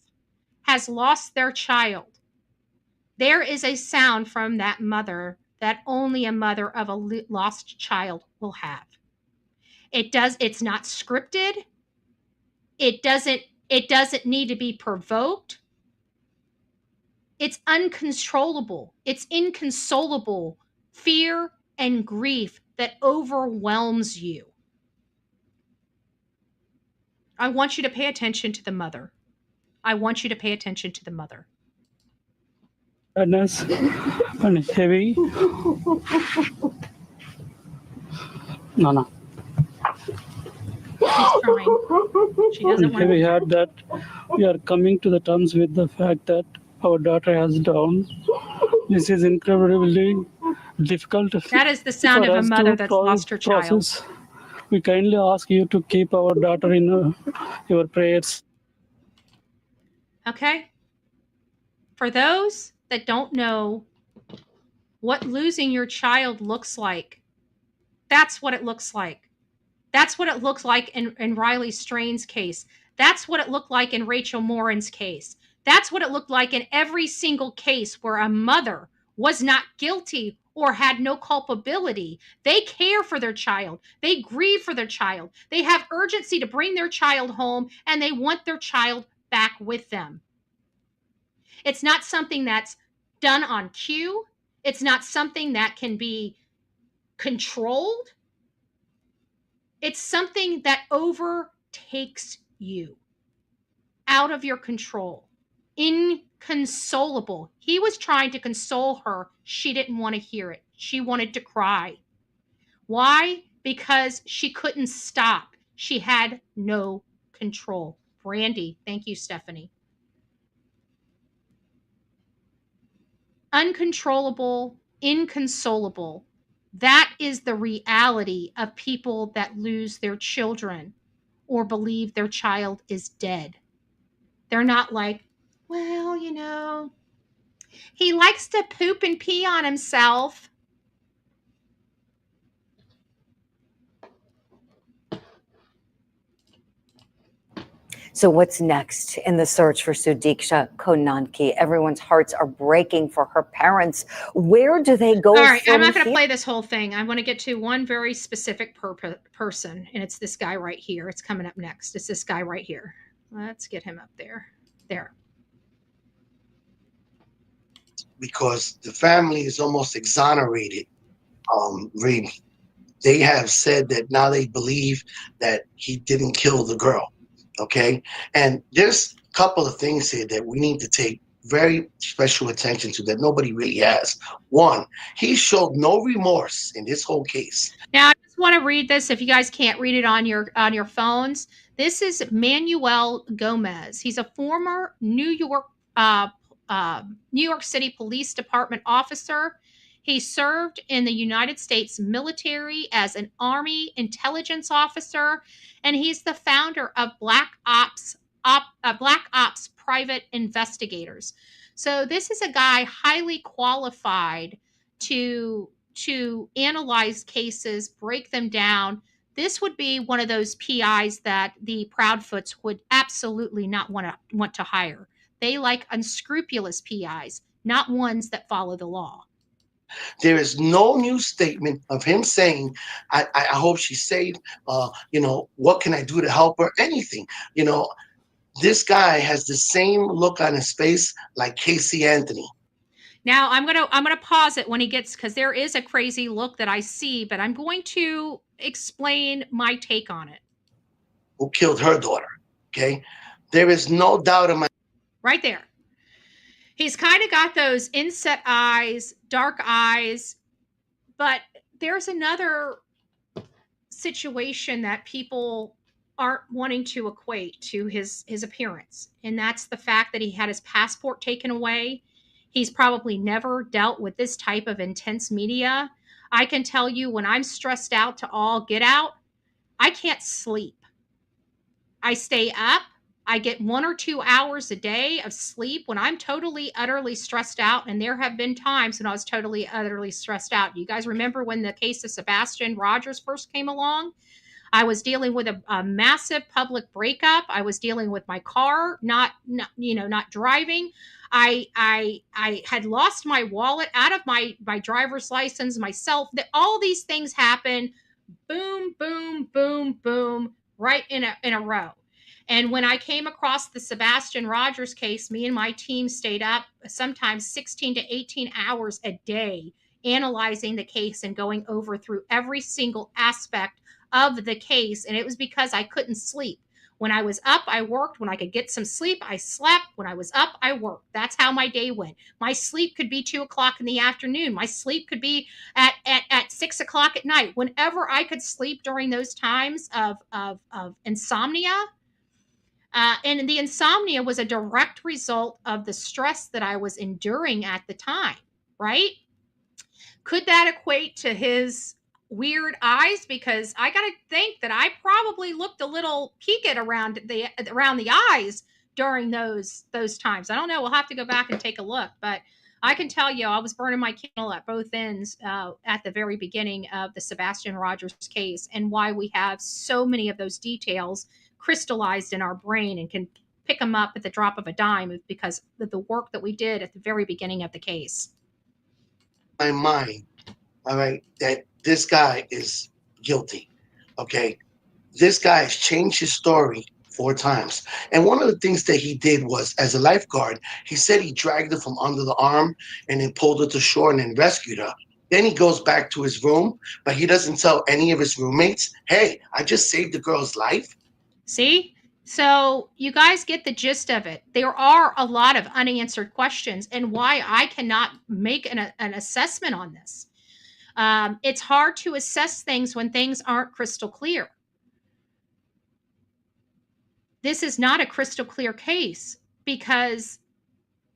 has lost their child, there is a sound from that mother that only a mother of a lost child will have. It's not scripted. It doesn't need to be provoked. It's uncontrollable. It's inconsolable fear and grief that overwhelms you. I want you to pay attention to the mother. I want you to pay attention to the mother. Sadness and heavy. No. She's crying. She doesn't want Heavy to. heart that we are coming to the terms with the fact that our daughter has died. This is incredibly difficult. That is the sound for of a us mother to that's lost her child. process. We kindly ask you to keep our daughter in your prayers. Okay? For those that don't know what losing your child looks like, that's what it looks like. That's what it looks like in Riley Strain's case. That's what it looked like in Rachel Morin's case. That's what it looked like in every single case where a mother was not guilty or had no culpability. They care for their child. They grieve for their child. They have urgency to bring their child home, and they want their child back with them. It's not something that's done on cue. It's not something that can be controlled. It's something that overtakes you, out of your control, inconsolable. He was trying to console her. She didn't want to hear it. She wanted to cry. Why? Because she couldn't stop. She had no control. Brandy, thank you, Stephanie. Uncontrollable, inconsolable. That is the reality of people that lose their children or believe their child is dead. They're not like, well, he likes to poop and pee on himself. So what's next in the search for Sudiksha Konanki? Everyone's hearts are breaking for her parents. Where do they go? All right, from I'm not going to here? play this whole thing. I want to get to one very specific person, and it's this guy right here. It's coming up next. It's this guy right here. Let's get him up there. There. Because the family is almost exonerated. Reem, they have said that now they believe that he didn't kill the girl. Okay, and there's a couple of things here that we need to take very special attention to that nobody really has. One, he showed no remorse in this whole case. Now, I just want to read this. If you guys can't read it on your phones, this is Manuel Gomez. He's a former New York City Police Department officer. He served in the United States military as an Army intelligence officer, and he's the founder of Black Ops Private Investigators. So this is a guy highly qualified to analyze cases, break them down. This would be one of those PIs that the Proudfoots would absolutely not want to hire. They like unscrupulous PIs, not ones that follow the law. There is no new statement of him saying, I hope she's safe. What can I do to help her? Anything. This guy has the same look on his face like Casey Anthony. Now I'm gonna pause it when he gets, because there is a crazy look that I see, but I'm going to explain my take on it. Who killed her daughter? Okay, there is no doubt in my right there. He's kind of got those inset eyes, dark eyes, but there's another situation that people aren't wanting to equate to his appearance, and that's the fact that he had his passport taken away. He's probably never dealt with this type of intense media. I can tell you, when I'm stressed out to all get out, I can't sleep. I stay up. I get 1 or 2 hours a day of sleep when I'm totally, utterly stressed out. And there have been times when I was totally, utterly stressed out. You guys remember when the case of Sebastian Rogers first came along? I was dealing with a massive public breakup. I was dealing with my car, not driving. I had lost my wallet, out of my driver's license, myself. That all these things happen, boom, boom, boom, boom, right in a row. And when I came across the Sebastian Rogers case, me and my team stayed up sometimes 16 to 18 hours a day analyzing the case and going over through every single aspect of the case. And it was because I couldn't sleep. When I was up, I worked. When I could get some sleep, I slept. When I was up, I worked. That's how my day went. My sleep could be 2 o'clock in the afternoon. My sleep could be at 6 o'clock at night. Whenever I could sleep during those times of insomnia. And the insomnia was a direct result of the stress that I was enduring at the time, right? Could that equate to his weird eyes? Because I got to think that I probably looked a little peaked around the eyes during those times. I don't know. We'll have to go back and take a look. But I can tell you, I was burning my candle at both ends at the very beginning of the Sebastian Rogers case, and why we have so many of those details crystallized in our brain and can pick them up at the drop of a dime, is because of the work that we did at the very beginning of the case. My mind, all right, that this guy is guilty. Okay. This guy has changed his story 4 times. And one of the things that he did was, as a lifeguard, he said he dragged her from under the arm and then pulled her to shore and then rescued her. Then he goes back to his room, but he doesn't tell any of his roommates, hey, I just saved the girl's life. See? So you guys get the gist of it. There are a lot of unanswered questions, and why I cannot make an assessment on this. It's hard to assess things when things aren't crystal clear. This is not a crystal clear case, because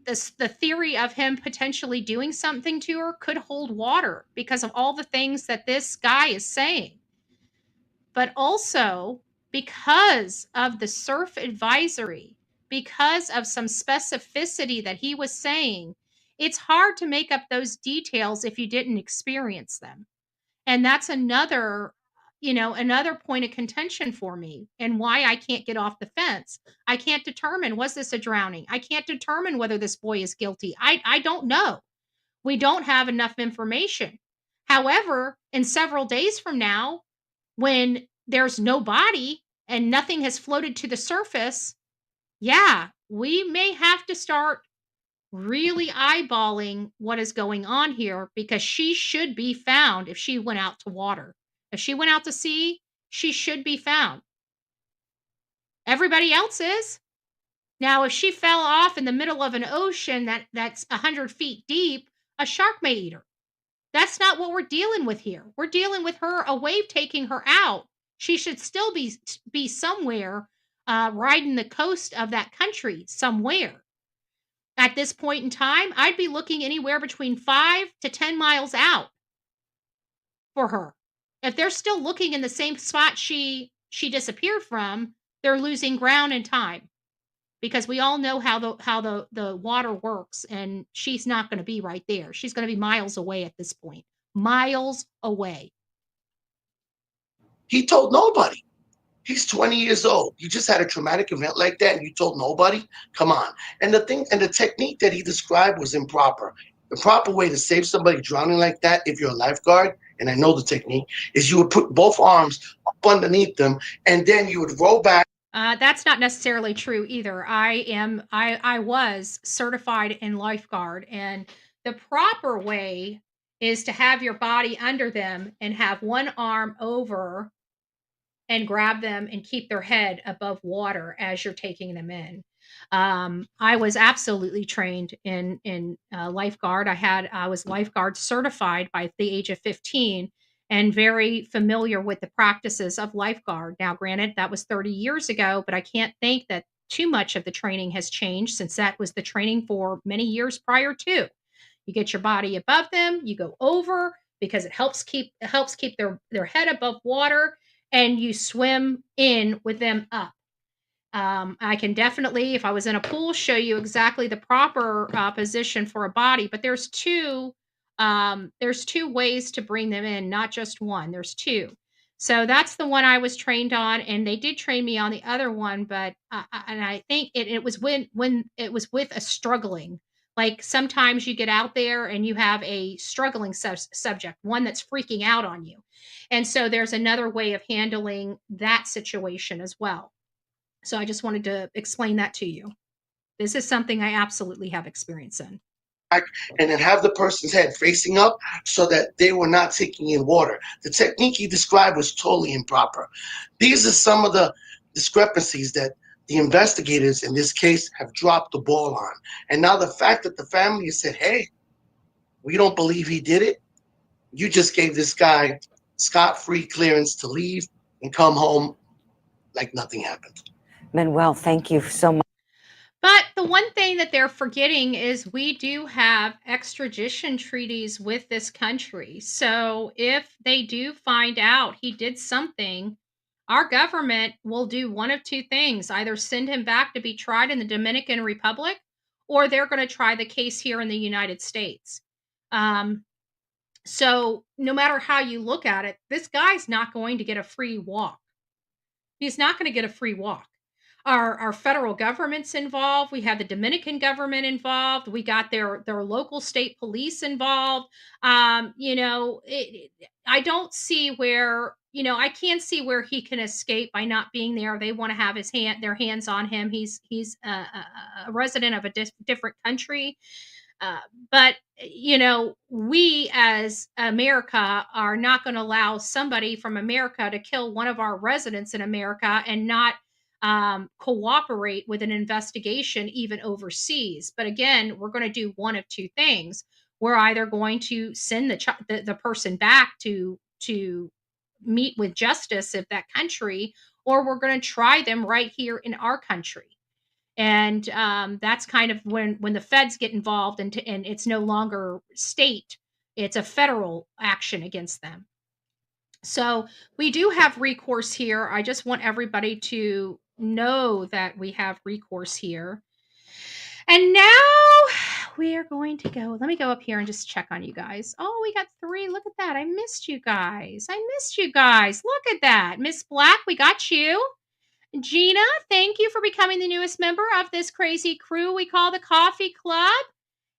the theory of him potentially doing something to her could hold water because of all the things that this guy is saying. But also, because of the surf advisory, because of some specificity that he was saying, it's hard to make up those details if you didn't experience them. And that's another point of contention for me, and why I can't get off the fence. I can't determine, was this a drowning? I can't determine whether this boy is guilty. I don't know. We don't have enough information. However, in several days from now, when there's no body and nothing has floated to the surface, yeah, we may have to start really eyeballing what is going on here, because she should be found if she went out to water. If she went out to sea, she should be found. Everybody else is. Now, if she fell off in the middle of an ocean that's 100 feet deep, a shark may eat her. That's not what we're dealing with here. We're dealing with her, a wave taking her out. She should still be somewhere riding the coast of that country somewhere. At this point in time, I'd be looking anywhere between 5 to 10 miles out for her. If they're still looking in the same spot she disappeared from, they're losing ground and time, because we all know how the water works, and she's not going to be right there. She's going to be miles away at this point. Miles away. He told nobody. He's 20 years old. You just had a traumatic event like that and you told nobody? Come on. And the technique that he described was improper. The proper way to save somebody drowning like that, if you're a lifeguard, and I know the technique, is you would put both arms up underneath them and then you would roll back. That's not necessarily true either. I was certified in lifeguard, and the proper way is to have your body under them and have one arm over and grab them and keep their head above water as you're taking them in. I was absolutely trained in lifeguard. I was lifeguard certified by the age of 15 and very familiar with the practices of lifeguard. Now, granted, that was 30 years ago, but I can't think that too much of the training has changed since that was the training for many years prior to. You get your body above them, you go over because it helps keep their head above water, and you swim in with them up. I can definitely, if I was in a pool, show you exactly the proper position for a body. But there's two ways to bring them in, not just one. There's two. So that's the one I was trained on, and they did train me on the other one. But and I think it was when it was with a struggling. Like sometimes you get out there and you have a struggling subject, one that's freaking out on you, and so there's another way of handling that situation as well. So I just wanted to explain that to you. This is something I absolutely have experience in. And then have the person's head facing up so that they were not taking in water. The technique he described was totally improper. These are some of the discrepancies that the investigators in this case have dropped the ball on. And now the fact that the family has said, hey, we don't believe he did it. You just gave this guy scot-free clearance to leave and come home like nothing happened. Manuel, thank you so much. But the one thing that they're forgetting is we do have extradition treaties with this country. So if they do find out he did something, our government will do one of two things: either send him back to be tried in the Dominican Republic, or they're going to try the case here in the United States. Um, so no matter how you look at it, this guy's not going to get a free walk. He's not going to get a free walk. Our federal government's involved. We have the Dominican government involved. We got their local state police involved. I don't see where, I can't see where he can escape by not being there. They want to have their hands on him. He's a resident of a different country. Uh, but we as America are not going to allow somebody from America to kill one of our residents in America and not cooperate with an investigation, even overseas. But again, we're going to do one of two things. We're either going to send the person back to meet with justice of that country, or we're going to try them right here in our country. And that's kind of when the feds get involved, and it's no longer state, it's a federal action against them. So we do have recourse here. I just want everybody to know that we have recourse here. And now we are going to go. Let me go up here and just check on you guys. Oh, we got 3. Look at that. I missed you guys. Look at that. Miss Black, we got you. Gina, thank you for becoming the newest member of this crazy crew we call the Coffee Club.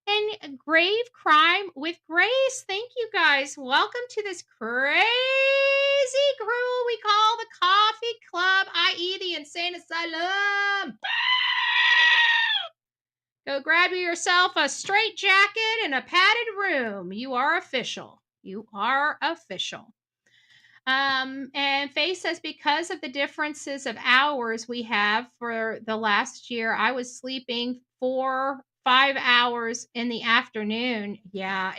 And Grave Crime with Grace, thank you guys. Welcome to this crazy crew we call the Coffee Club, i.e. the Insane Asylum. Go grab yourself a straight jacket and a padded room. You are official. And Faye says, because of the differences of hours we have for the last year, I was sleeping 4-5 hours in the afternoon. Yeah,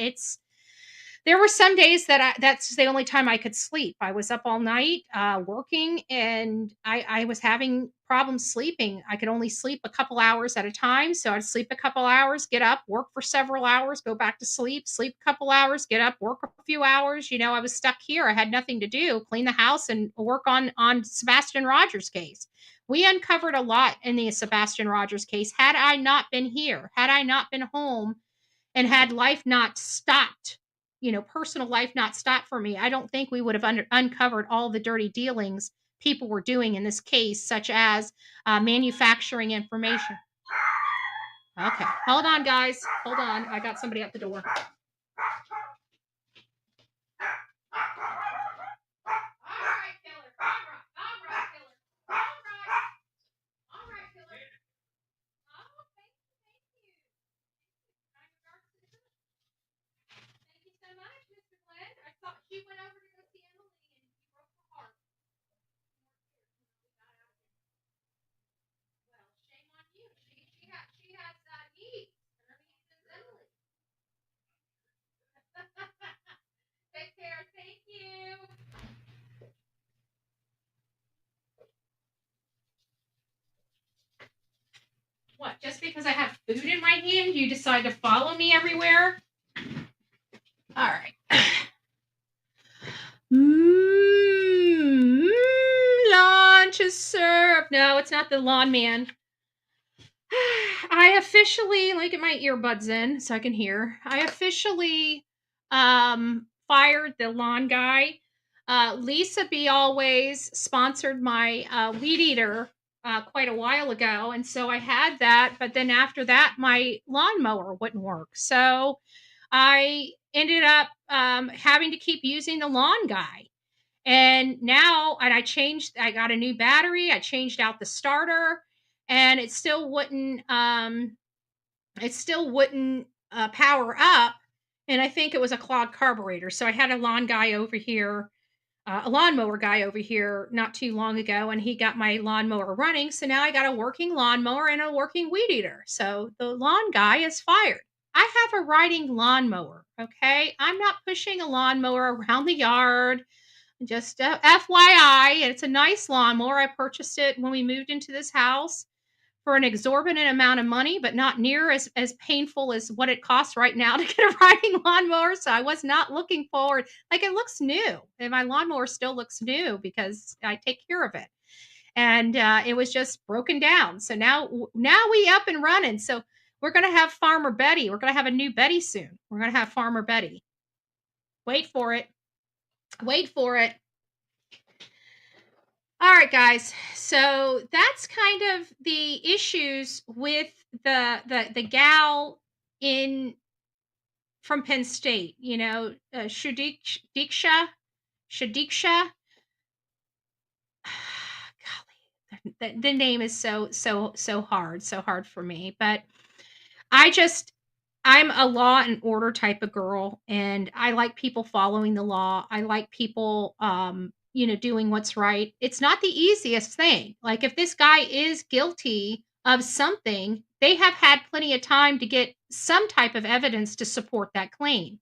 there were some days that's the only time I could sleep. I was up all night working, and I was having problems sleeping. I could only sleep a couple hours at a time. So I'd sleep a couple hours, get up, work for several hours, go back to sleep a couple hours, get up, work a few hours. I was stuck here. I had nothing to do, clean the house and work on Sebastian Rogers' case. We uncovered a lot in the Sebastian Rogers case. Had I not been here, had I not been home, and had life not stopped, personal life not stopped for me, I don't think we would have uncovered all the dirty dealings people were doing in this case, such as manufacturing information. Okay, hold on, guys. Hold on. I got somebody at the door. She went over to go see Emily and he broke her heart. Well, shame on you. just because I have food in my hand, you decide to follow me everywhere? All right. Lunch is served. No, it's not the lawn man. I officially, let me get my earbuds in so I can hear. I officially fired the lawn guy. Lisa B always sponsored my weed eater quite a while ago, and so I had that, but then after that my lawnmower wouldn't work. So I ended up having to keep using the lawn guy. And now, and I got a new battery, I changed out the starter, and it still wouldn't power up. And I think it was a clogged carburetor. So I had a lawnmower guy over here not too long ago, and he got my lawnmower running. So now I got a working lawnmower and a working weed eater. So the lawn guy is fired. I have a riding lawnmower. Okay. I'm not pushing a lawnmower around the yard. Just FYI, it's a nice lawnmower. I purchased it when we moved into this house for an exorbitant amount of money, but not near as painful as what it costs right now to get a riding lawnmower. So I was not looking forward. Like, it looks new, and my lawnmower still looks new because I take care of it. And it was just broken down. So now we up and running. So we're going to have Farmer Betty. We're going to have a new Betty soon. We're going to have Farmer Betty. Wait for it. Wait for it. All right, guys. So that's kind of the issues with the gal from Penn State. You know, Sudiksha. Golly, the name is so hard for me. But I'm a law and order type of girl, and I like people following the law. I like people, doing what's right. It's not the easiest thing. Like, if this guy is guilty of something, they have had plenty of time to get some type of evidence to support that claim.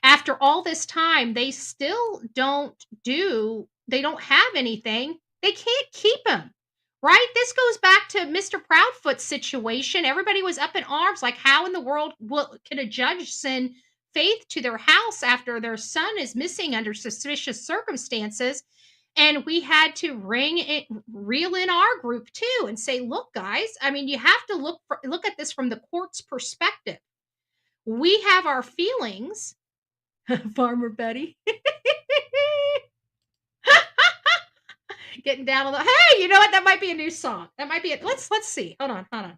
After all this time, they still they don't have anything. They can't keep him. Right? This goes back to Mr. Proudfoot's situation. Everybody was up in arms, like, how in the world can a judge send Faith to their house after their son is missing under suspicious circumstances? And we had to reel in our group too and say, look, guys, I mean, you have to look at this from the court's perspective. We have our feelings. Farmer Betty. Getting down on the, hey, you know what? That might be a new song. That might be it. Let's see. Hold on.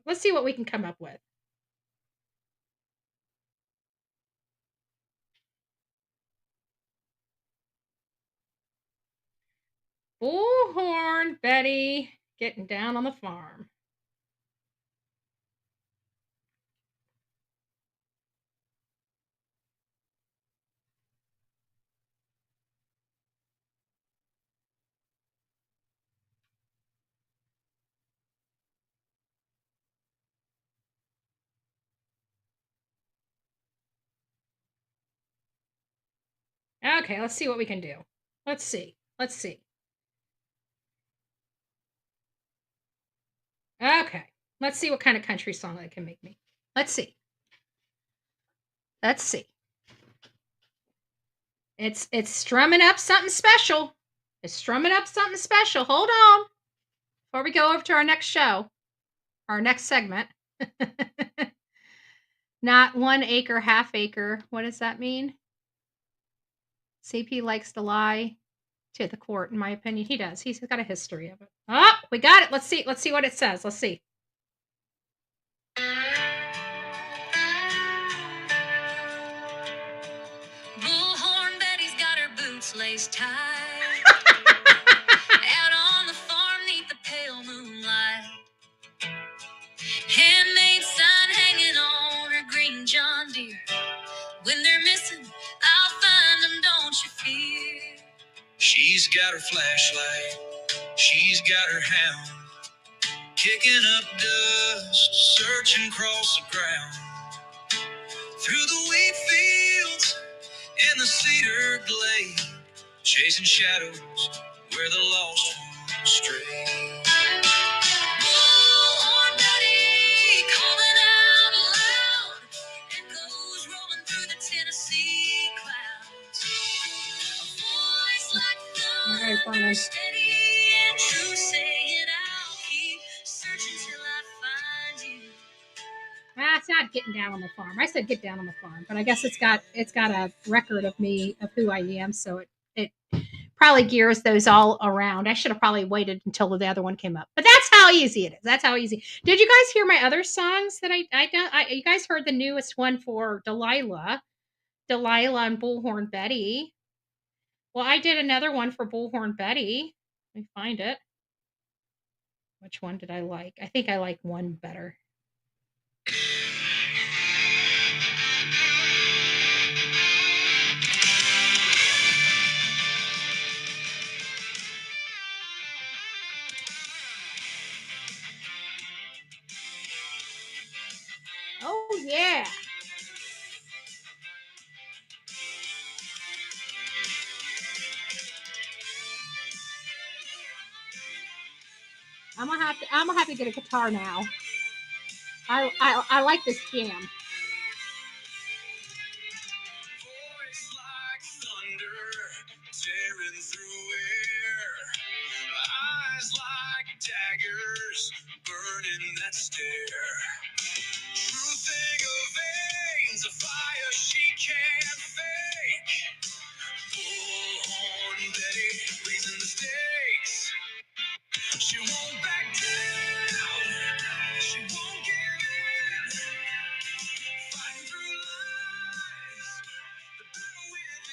Let's see what we can come up with. Bullhorn Betty getting down on the farm. Okay, let's see what we can do. Let's see. Okay, let's see what kind of country song that can make me. Let's see. It's strumming up something special. Hold on. Before we go over to our next show, our next segment. Not 1 acre, half acre. What does that mean? CP likes to lie to the court, in my opinion. He does. He's got a history of it. Oh, we got it. Let's see what it says. Let's see. Bullhorn Betty's got her boots laced tight. Out on the farm neath the pale moonlight. Handmade sign hanging on her green John Deere. When they're missing, I'll find them, don't you fear. She's got her flashlight, she's got her hound, kicking up dust, searching across the ground. Through the wheat fields and the cedar glade, chasing shadows where the lost ones stray. burning. It's not getting down on the farm. I said get down on the farm, but I guess it's got a record of me, of who I am, so it probably gears those all around. I should have probably waited until the other one came up, but that's how easy it is. That's how easy. Did you guys hear my other songs that you guys heard the newest one for Delilah and Bullhorn Betty? Well, I did another one for Bullhorn Betty. Let me find it. Which one did I like? I think I like one better. Oh, yeah. I'm gonna have to get a guitar now. I like this jam. Voice like thunder, tearing through air. Eyes like daggers, burning that stare. Truth in your veins, a fire she can't fake. Bullhorn Betty, raising the stakes. She won't back down. She won't give in. Fighting through lies, the battle within.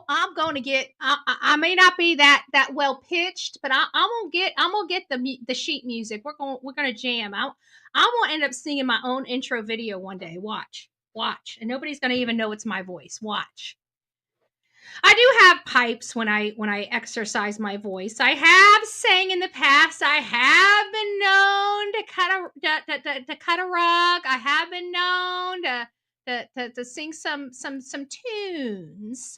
I'm going to get. I may not be that well pitched, but I'm gonna get the sheet music. We're gonna jam. I'm gonna end up singing my own intro video one day. Watch, and nobody's gonna even know it's my voice. Watch. I do have pipes when I exercise my voice. I have sang in the past. I have been known to cut a rug. I have been known to sing some tunes.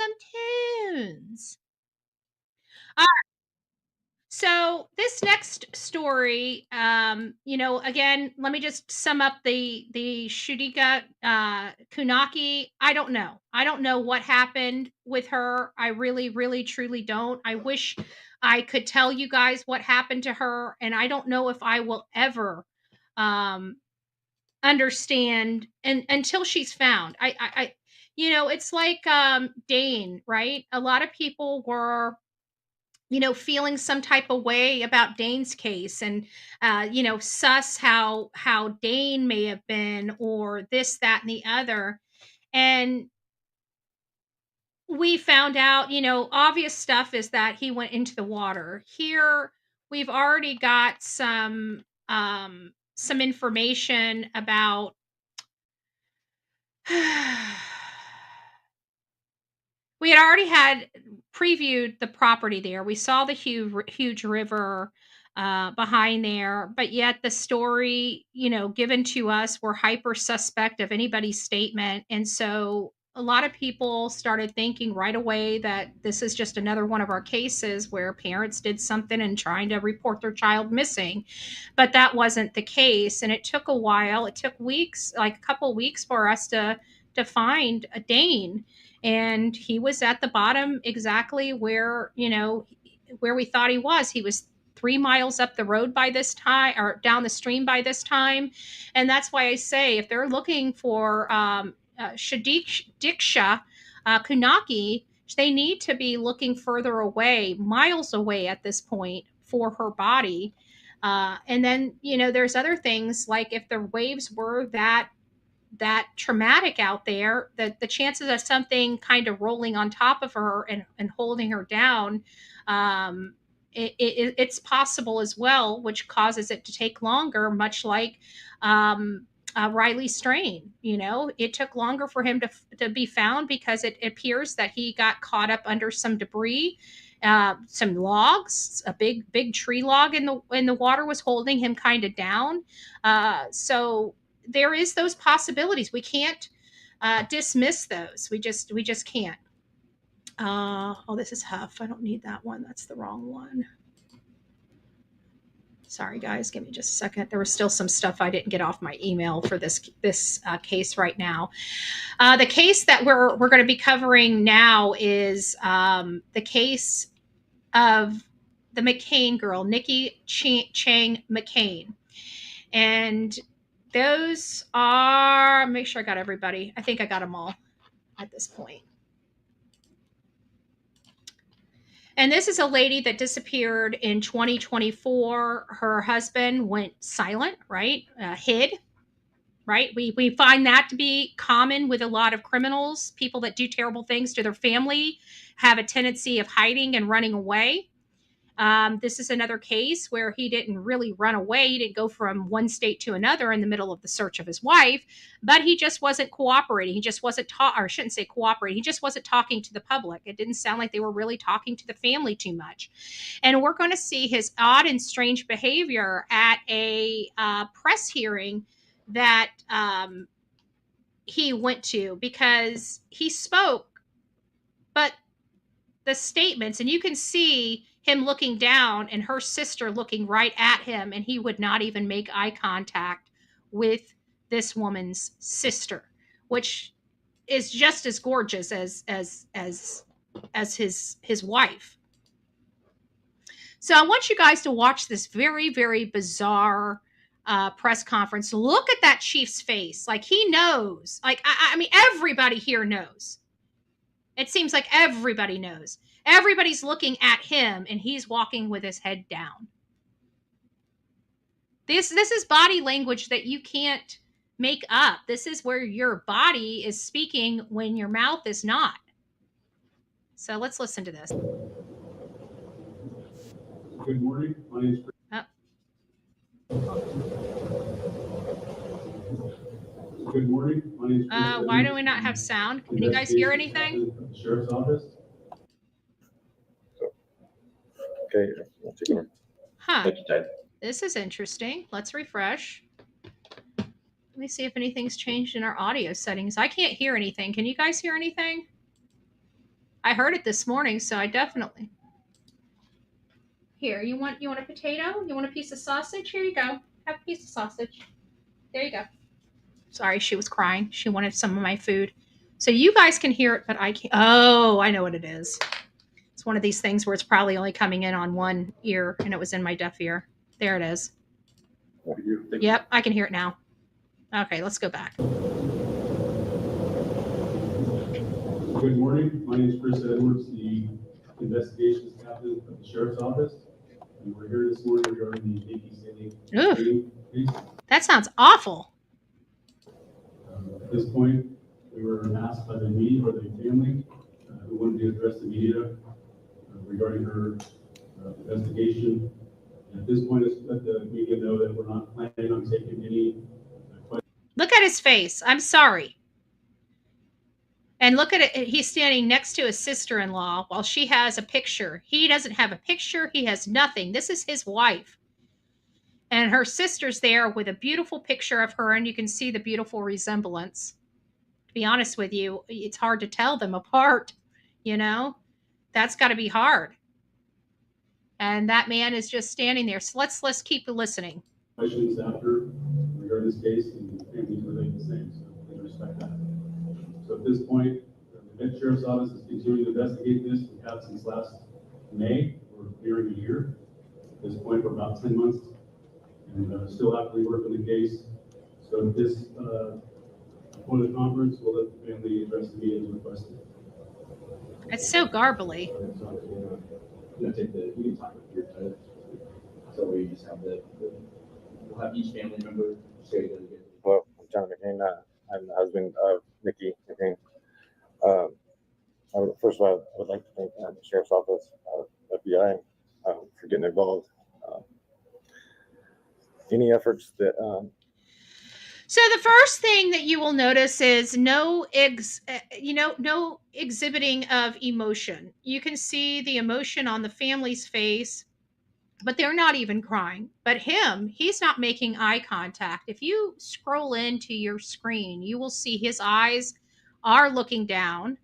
So this next story, again, let me just sum up the Sudiksha Konanki. I don't know what happened with her. I really, really, truly don't. I wish I could tell you guys what happened to her, and I don't know if I will ever understand until she's found. It's like Dane, right? A lot of people were feeling some type of way about Dane's case and, suss how Dane may have been or this, that, and the other. And we found out, obvious stuff is that he went into the water. Here, we've already got some information about we had already had previewed the property there. We saw the huge river behind there, but yet the story, given to us, were hyper suspect of anybody's statement. And so a lot of people started thinking right away that this is just another one of our cases where parents did something and trying to report their child missing. But that wasn't the case. And it took a while. It took weeks, like a couple weeks for us to find a Dane. And he was at the bottom exactly where we thought he was. He was 3 miles up the road by this time, or down the stream by this time. And that's why I say, if they're looking for Sudiksha Konanki, they need to be looking further away, miles away at this point, for her body. And then, there's other things, like if the waves were that traumatic out there, that the chances of something kind of rolling on top of her and holding her down, it's possible as well, which causes it to take longer, much like Riley Strain. It took longer for him to be found because it appears that he got caught up under some debris, some logs. A big tree log in the water was holding him kind of down. So there is those possibilities. We can't dismiss those. We just can't. This is Huff. I don't need that one. That's the wrong one. Sorry, guys, give me just a second. There was still some stuff I didn't get off my email for this case right now. The case that we're going to be covering now is the case of the McCain girl, Nikki Cheng McCain. And those are, make sure I got everybody. I think I got them all at this point. And this is a lady that disappeared in 2024. Her husband went silent, right? Hid, right? We find that to be common with a lot of criminals. People that do terrible things to their family have a tendency of hiding and running away. This is another case where he didn't really run away. He didn't go from one state to another in the middle of the search of his wife, but he just wasn't cooperating. He just wasn't or I shouldn't say cooperating. He just wasn't talking to the public. It didn't sound like they were really talking to the family too much. And we're going to see his odd and strange behavior at a press hearing that he went to, because he spoke, but the statements, and you can see him looking down and her sister looking right at him, and he would not even make eye contact with this woman's sister, which is just as gorgeous as his wife. So I want you guys to watch this very, very bizarre press conference. Look at that chief's face. Like, he knows. Like, I mean, everybody here knows. It seems like everybody knows. Everybody's looking at him, and he's walking with his head down. This is body language that you can't make up. This is where your body is speaking when your mouth is not. So let's listen to this. Good morning. My name is Good morning. My name is why do we not have sound? Can you guys hear anything? Sheriff's Office. Okay. Huh. This is interesting. Let's refresh. Let me see if anything's changed in our audio settings. I can't hear anything. Can you guys hear anything? I heard it this morning, so I definitely. Here, you want a potato? You want a piece of sausage? Here you go. Have a piece of sausage. There you go. Sorry, she was crying. She wanted some of my food. So you guys can hear it, but I can't. Oh, I know what it is. It's one of these things where it's probably only coming in on one ear, and it was in my deaf ear. There it is. Yep, I can hear it now. Okay, let's go back. Good morning. My name is Chris Edwards, the investigations captain of the Sheriff's Office. And we're here this morning regarding the Nikki case. That sounds awful. At this point, we were asked by the media or the family who wanted to address the media regarding her investigation. And at this point, let's let the media know that we're not planning on taking any questions. Look at his face. I'm sorry. And look at it. He's standing next to his sister-in-law while she has a picture. He doesn't have a picture. He has nothing. This is his wife. And her sister's there with a beautiful picture of her, and you can see the beautiful resemblance. To be honest with you, it's hard to tell them apart, you know? That's got to be hard. And that man is just standing there. So let's keep listening. Questions after regarding this case, and the families relate the same, so we respect that. So at this point, the Met Sheriff's Office is continuing to investigate this. We have since last May. We're nearing a year. At this point, we're about 10 months. And still actively working the case. So at this point of the conference, we'll let the family address the media as requested. It's so garbly. We can talk with your title. So we just have we'll have each family member say that again. Hello, I'm John McCain. I'm the husband of Nikki McCain. First of all, I would like to thank the Sheriff's Office, FBI, for getting involved. Any efforts that So the first thing that you will notice is no exhibiting of emotion. You can see the emotion on the family's face, but they're not even crying. But he's not making eye contact. If you scroll into your screen, you will see his eyes are looking down.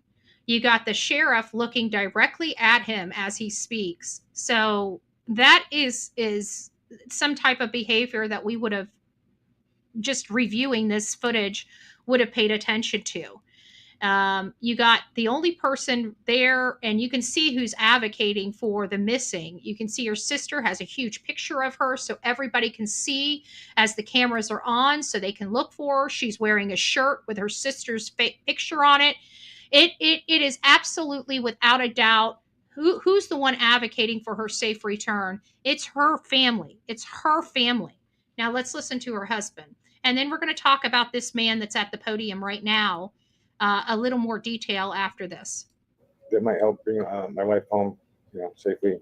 You got the sheriff looking directly at him as he speaks. So that is some type of behavior that we would have, just reviewing this footage, would have paid attention to. You got the only person there, and you can see who's advocating for the missing. You can see her sister has a huge picture of her, so everybody can see as the cameras are on, so they can look for her. She's wearing a shirt with her sister's picture on it. It is absolutely, without a doubt, who's the one advocating for her safe return? It's her family. It's her family. Now let's listen to her husband, and then we're going to talk about this man that's at the podium right now. A little more detail after this. That might help bring my wife home, safely.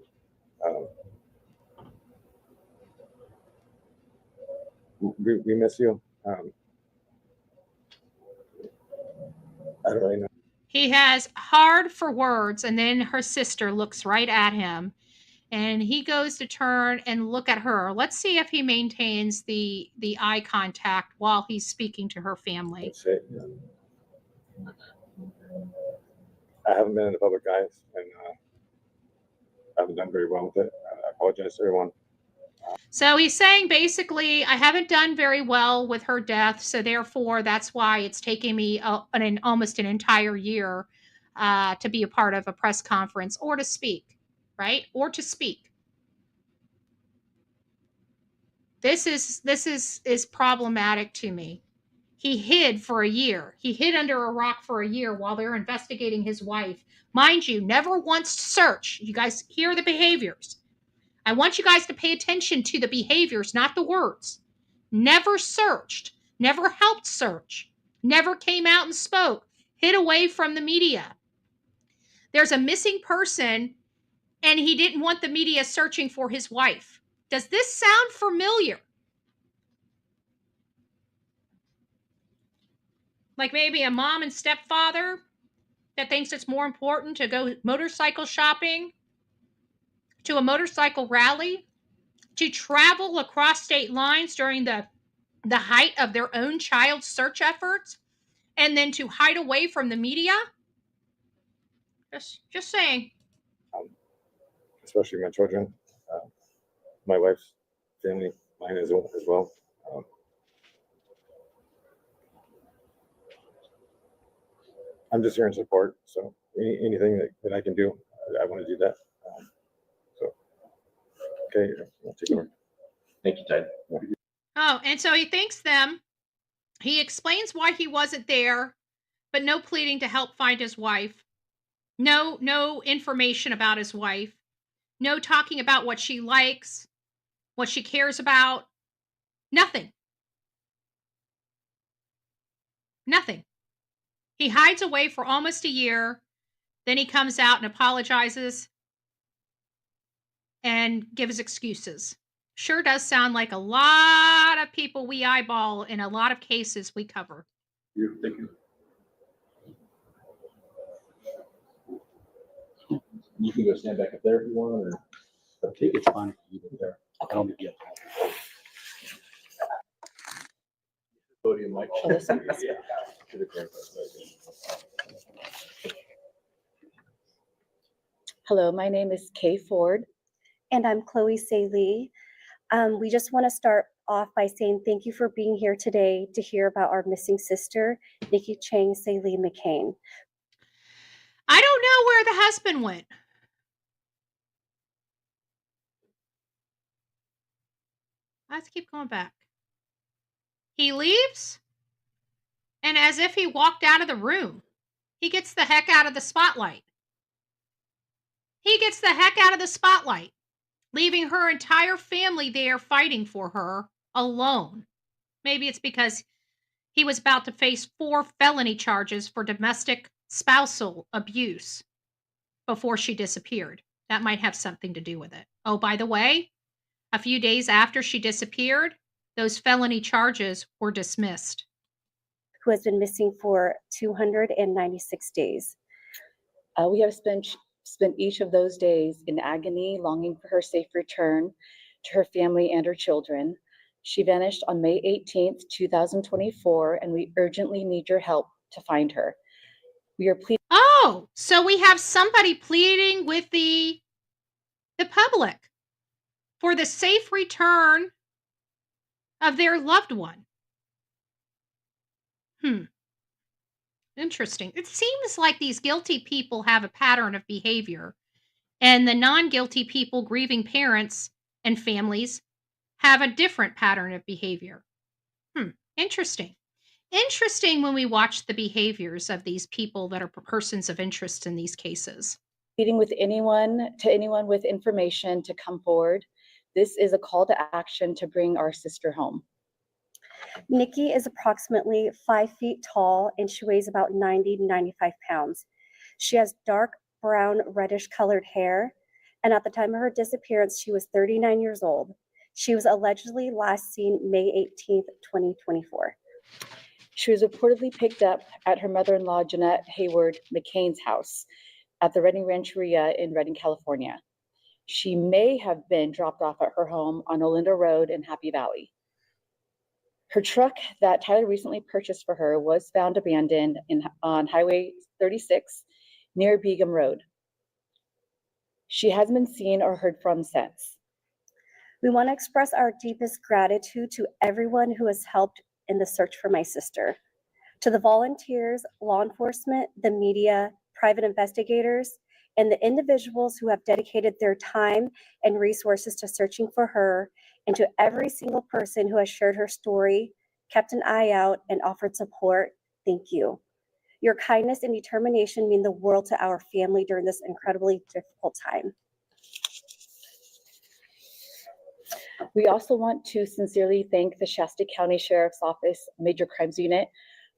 We miss you. I don't really know. He has hard for words, and then her sister looks right at him, and he goes to turn and look at her. Let's see if he maintains the eye contact while he's speaking to her family. I haven't been in the public eyes, and I haven't done very well with it. I apologize to everyone. So he's saying basically, I haven't done very well with her death, so therefore that's why it's taking me almost an entire year to be a part of a press conference or to speak, right? Or to speak. This is problematic to me. He hid for a year. He hid under a rock for a year while they're investigating his wife. Mind you, never once search. You guys hear the behaviors. I want you guys to pay attention to the behaviors, not the words. Never searched. Never helped search. Never came out and spoke. Hid away from the media. There's a missing person, and he didn't want the media searching for his wife. Does this sound familiar? Like maybe a mom and stepfather that thinks it's more important to go motorcycle shopping, to a motorcycle rally, to travel across state lines during the height of their own child search efforts, and then to hide away from the media. Just saying. Especially my children, my wife's family, mine as well. I'm just here in support, so anything that I can do, I want to do that. Okay, I'll take over. Thank you, Ted. Oh, and so he thanks them. He explains why he wasn't there, but no pleading to help find his wife. No information about his wife. No talking about what she likes, what she cares about. Nothing. Nothing. He hides away for almost a year. Then he comes out and apologizes and gives excuses. Sure does sound like a lot of people we eyeball in a lot of cases we cover. Thank you. You can go stand back up there if you want, or I think it's fine if you go there. I don't need podium mic. Hello, my name is Kay Ford. And I'm Chloe Saley. We just want to start off by saying thank you for being here today to hear about our missing sister, Nikki Cheng Saley McCain. I don't know where the husband went. Let's keep going back. He leaves, and as if he walked out of the room, he gets the heck out of the spotlight. He gets the heck out of the spotlight, leaving her entire family there fighting for her alone. Maybe it's because he was about to face 4 felony charges for domestic spousal abuse before she disappeared. That might have something to do with it. Oh, by the way, a few days after she disappeared, those felony charges were dismissed. Who has been missing for 296 days. We have spent each of those days in agony, longing for her safe return to her family and her children. She vanished on May 18th, 2024, and we urgently need your help to find her. We are pleading. Oh, so we have somebody pleading with the public. for the safe return of their loved one. Interesting. It seems like these guilty people have a pattern of behavior, and the non-guilty people grieving parents and families have a different pattern of behavior. Interesting. Interesting when we watch the behaviors of these people that are persons of interest in these cases. Meeting with anyone with information to come forward. This is a call to action to bring our sister home. Nikki is approximately 5 feet tall and she weighs about 90 to 95 pounds. She has dark brown reddish colored hair, and at the time of her disappearance, she was 39 years old. She was allegedly last seen May 18th, 2024. She was reportedly picked up at her mother-in-law, Jeanette Hayward McCain's house at the Redding Rancheria in Redding, California. She may have been dropped off at her home on Olinda Road in Happy Valley. Her truck that Tyler recently purchased for her was found abandoned on Highway 36 near Begum Road. She hasn't been seen or heard from since. We want to express our deepest gratitude to everyone who has helped in the search for my sister. To the volunteers, law enforcement, the media, private investigators, and the individuals who have dedicated their time and resources to searching for her, and to every single person who has shared her story, kept an eye out, and offered support, thank you. Your kindness and determination mean the world to our family during this incredibly difficult time. We also want to sincerely thank the Shasta County Sheriff's Office Major Crimes Unit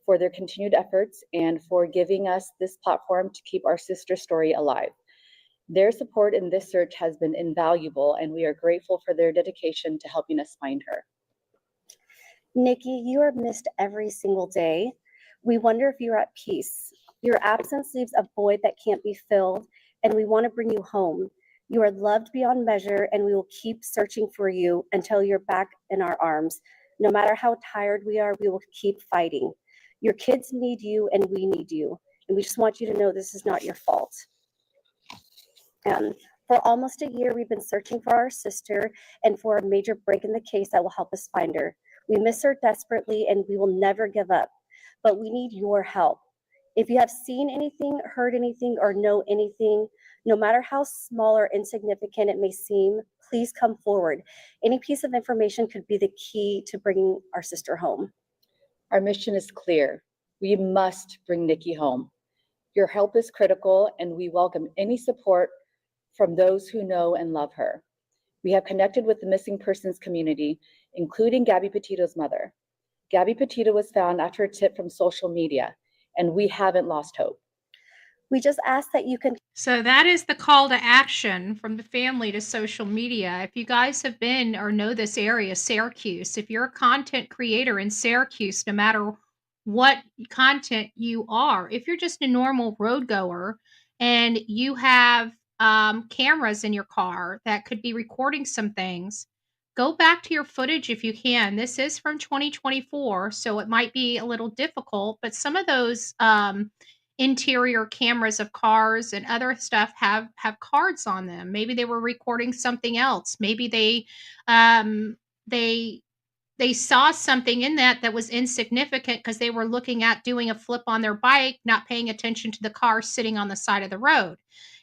for their continued efforts and for giving us this platform to keep our sister story alive. Their support in this search has been invaluable, and we are grateful for their dedication to helping us find her. Nikki, you are missed every single day. We wonder if you're at peace. Your absence leaves a void that can't be filled, and we want to bring you home. You are loved beyond measure, and we will keep searching for you until you're back in our arms. No matter how tired we are, we will keep fighting. Your kids need you, and we need you. And we just want you to know this is not your fault. For almost a year, we've been searching for our sister and for a major break in the case that will help us find her. We miss her desperately, and we will never give up. But we need your help. If you have seen anything, heard anything, or know anything, no matter how small or insignificant it may seem, please come forward. Any piece of information could be the key to bringing our sister home. Our mission is clear. We must bring Nikki home. Your help is critical, and we welcome any support from those who know and love her. We have connected with the missing persons community, including Gabby Petito's mother. Gabby Petito was found after a tip from social media, and we haven't lost hope. We just ask that you can. So that is the call to action from the family to social media. If you guys have been or know this area, Syracuse, if you're a content creator in Syracuse, no matter what content you are, if you're just a normal road goer and you have cameras in your car that could be recording some things, go back to your footage if you can. This is from 2024, so it might be a little difficult, but some of those interior cameras of cars and other stuff have cards on them. Maybe they were recording something else. Maybe they saw something in that was insignificant because they were looking at doing a flip on their bike, not paying attention to the car sitting on the side of the road.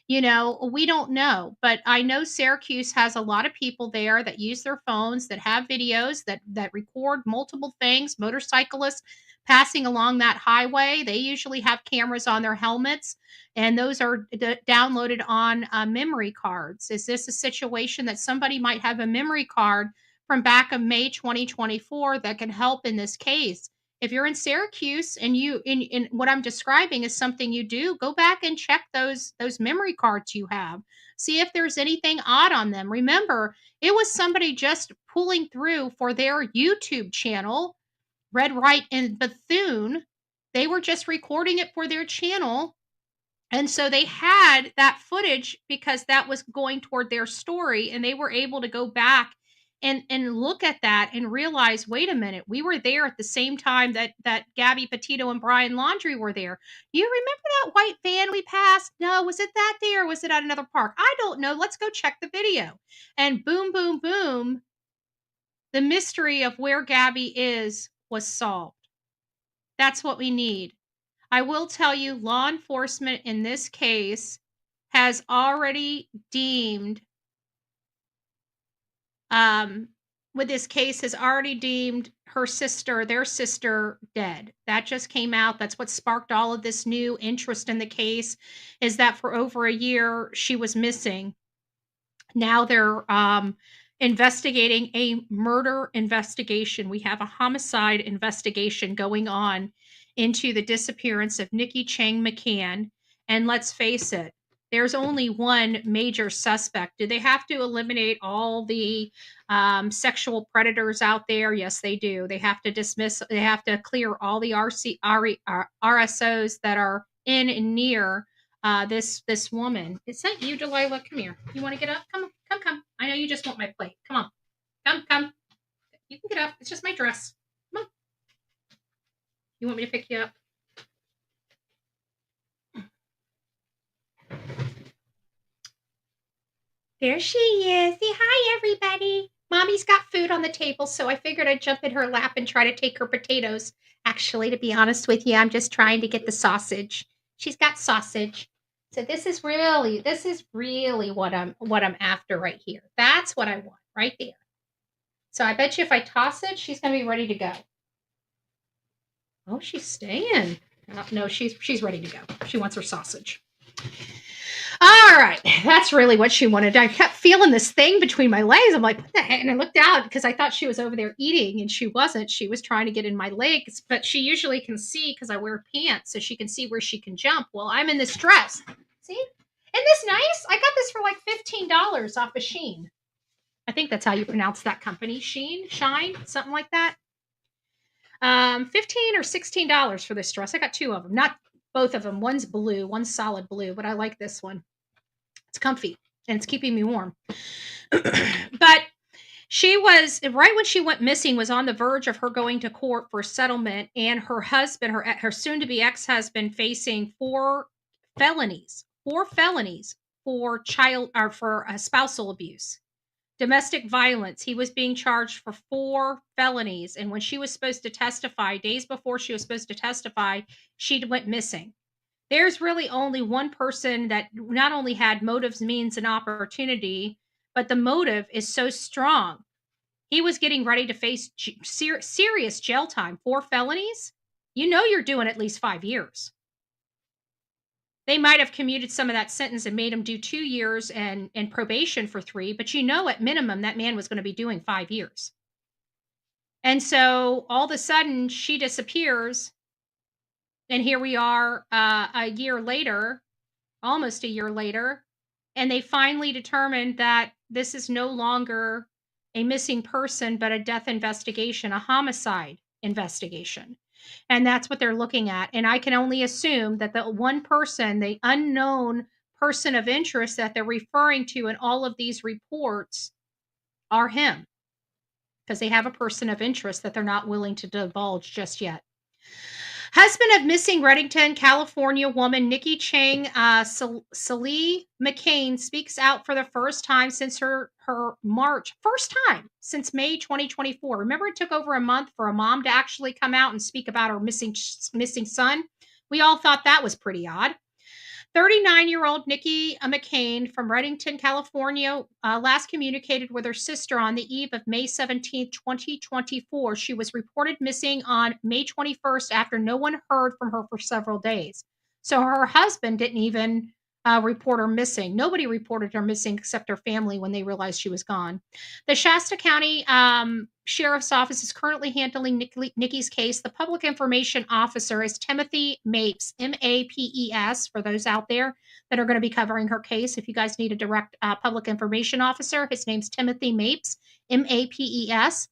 You know, we don't know, but I know Syracuse has a lot of people there that use their phones, that have videos, that record multiple things. Motorcyclists passing along that highway, they usually have cameras on their helmets, and those are downloaded on memory cards. Is this a situation that somebody might have a memory card from back of May 2024 that can help in this case? If you're in Syracuse and you in what I'm describing is something you do, go back and check those memory cards you have. See if there's anything odd on them. Remember, it was somebody just pulling through for their YouTube channel, Red, Right, and Bethune. They were just recording it for their channel. And so they had that footage because that was going toward their story, and they were able to go back and look at that and realize, wait a minute, we were there at the same time that Gabby Petito and Brian Laundrie were there. You remember that white van we passed? No, was it that day or was it at another park? I don't know. Let's go check the video. And boom, boom, boom, the mystery of where Gabby is was solved. That's what we need. I will tell you, law enforcement in this case has already deemed with this case has already deemed their sister dead. That just came out. That's what sparked all of this new interest in the case, is that for over a year she was missing. Now they're investigating a murder investigation. We have a homicide investigation going on into the disappearance of Nikki Cheng McCann. And let's face it, there's only one major suspect. Do they have to eliminate all the sexual predators out there? Yes, they do. They have to clear all the RSOs that are in and near this woman. Is that you, Delilah? Come here. You want to get up? Come. I know you just want my plate. Come on. Come. You can get up. It's just my dress. Come on. You want me to pick you up? There she is. Say hi, everybody. Mommy's got food on the table, so I figured I'd jump in her lap and try to take her potatoes. Actually, to be honest with you, I'm just trying to get the sausage. She's got sausage. So this is really what I'm after right here. That's what I want right there. So I bet you if I toss it, she's gonna be ready to go. Oh, she's staying. No, she's ready to go. She wants her sausage. All right, that's really what she wanted. I kept feeling this thing between my legs. I'm like, what the heck? And I looked out because I thought she was over there eating, and she wasn't. She was trying to get in my legs, but she usually can see because I wear pants, so she can see where she can jump. Well, I'm in this dress. See? Isn't this nice? I got this for like $15 off of Shein. I think that's how you pronounce that company. Shine, something like that. $15 or $16 for this dress. I got two of them, not both of them. One's blue, one's solid blue, but I like this one. It's comfy and it's keeping me warm. But she was, right when she went missing, was on the verge of her going to court for settlement, and her husband, her soon-to-be ex-husband, facing four felonies for spousal abuse. Domestic violence. He was being charged for 4 felonies. And when she was supposed to testify, days before she was supposed to testify, she went missing. There's really only one person that not only had motives, means, and opportunity, but the motive is so strong. He was getting ready to face serious jail time. 4 felonies? You know you're doing at least 5 years. They might have commuted some of that sentence and made him do 2 years and probation for 3, but you know at minimum that man was going to be doing 5 years. And so all of a sudden she disappears, and here we are a year later, almost a year later, and they finally determined that this is no longer a missing person, but a death investigation, a homicide investigation. And that's what they're looking at. And I can only assume that the one person, the unknown person of interest that they're referring to in all of these reports are him, because they have a person of interest that they're not willing to divulge just yet. Husband of missing Reddington, California woman Nikki Cheng, Celie McCain, speaks out for the first time since her March. First time since May 2024. Remember, it took over a month for a mom to actually come out and speak about her missing son. We all thought that was pretty odd. 39-year-old Nikki McCain from Reddington, California, last communicated with her sister on the eve of May 17, 2024. She was reported missing on May 21st after no one heard from her for several days. So her husband didn't even report her missing. Nobody reported her missing except her family when they realized she was gone. The Shasta County Sheriff's Office is currently handling Nikki's case. The public information officer is Timothy Mapes, M-A-P-E-S, for those out there that are going to be covering her case. If you guys need a direct public information officer, his name's Timothy Mapes, M-A-P-E-S.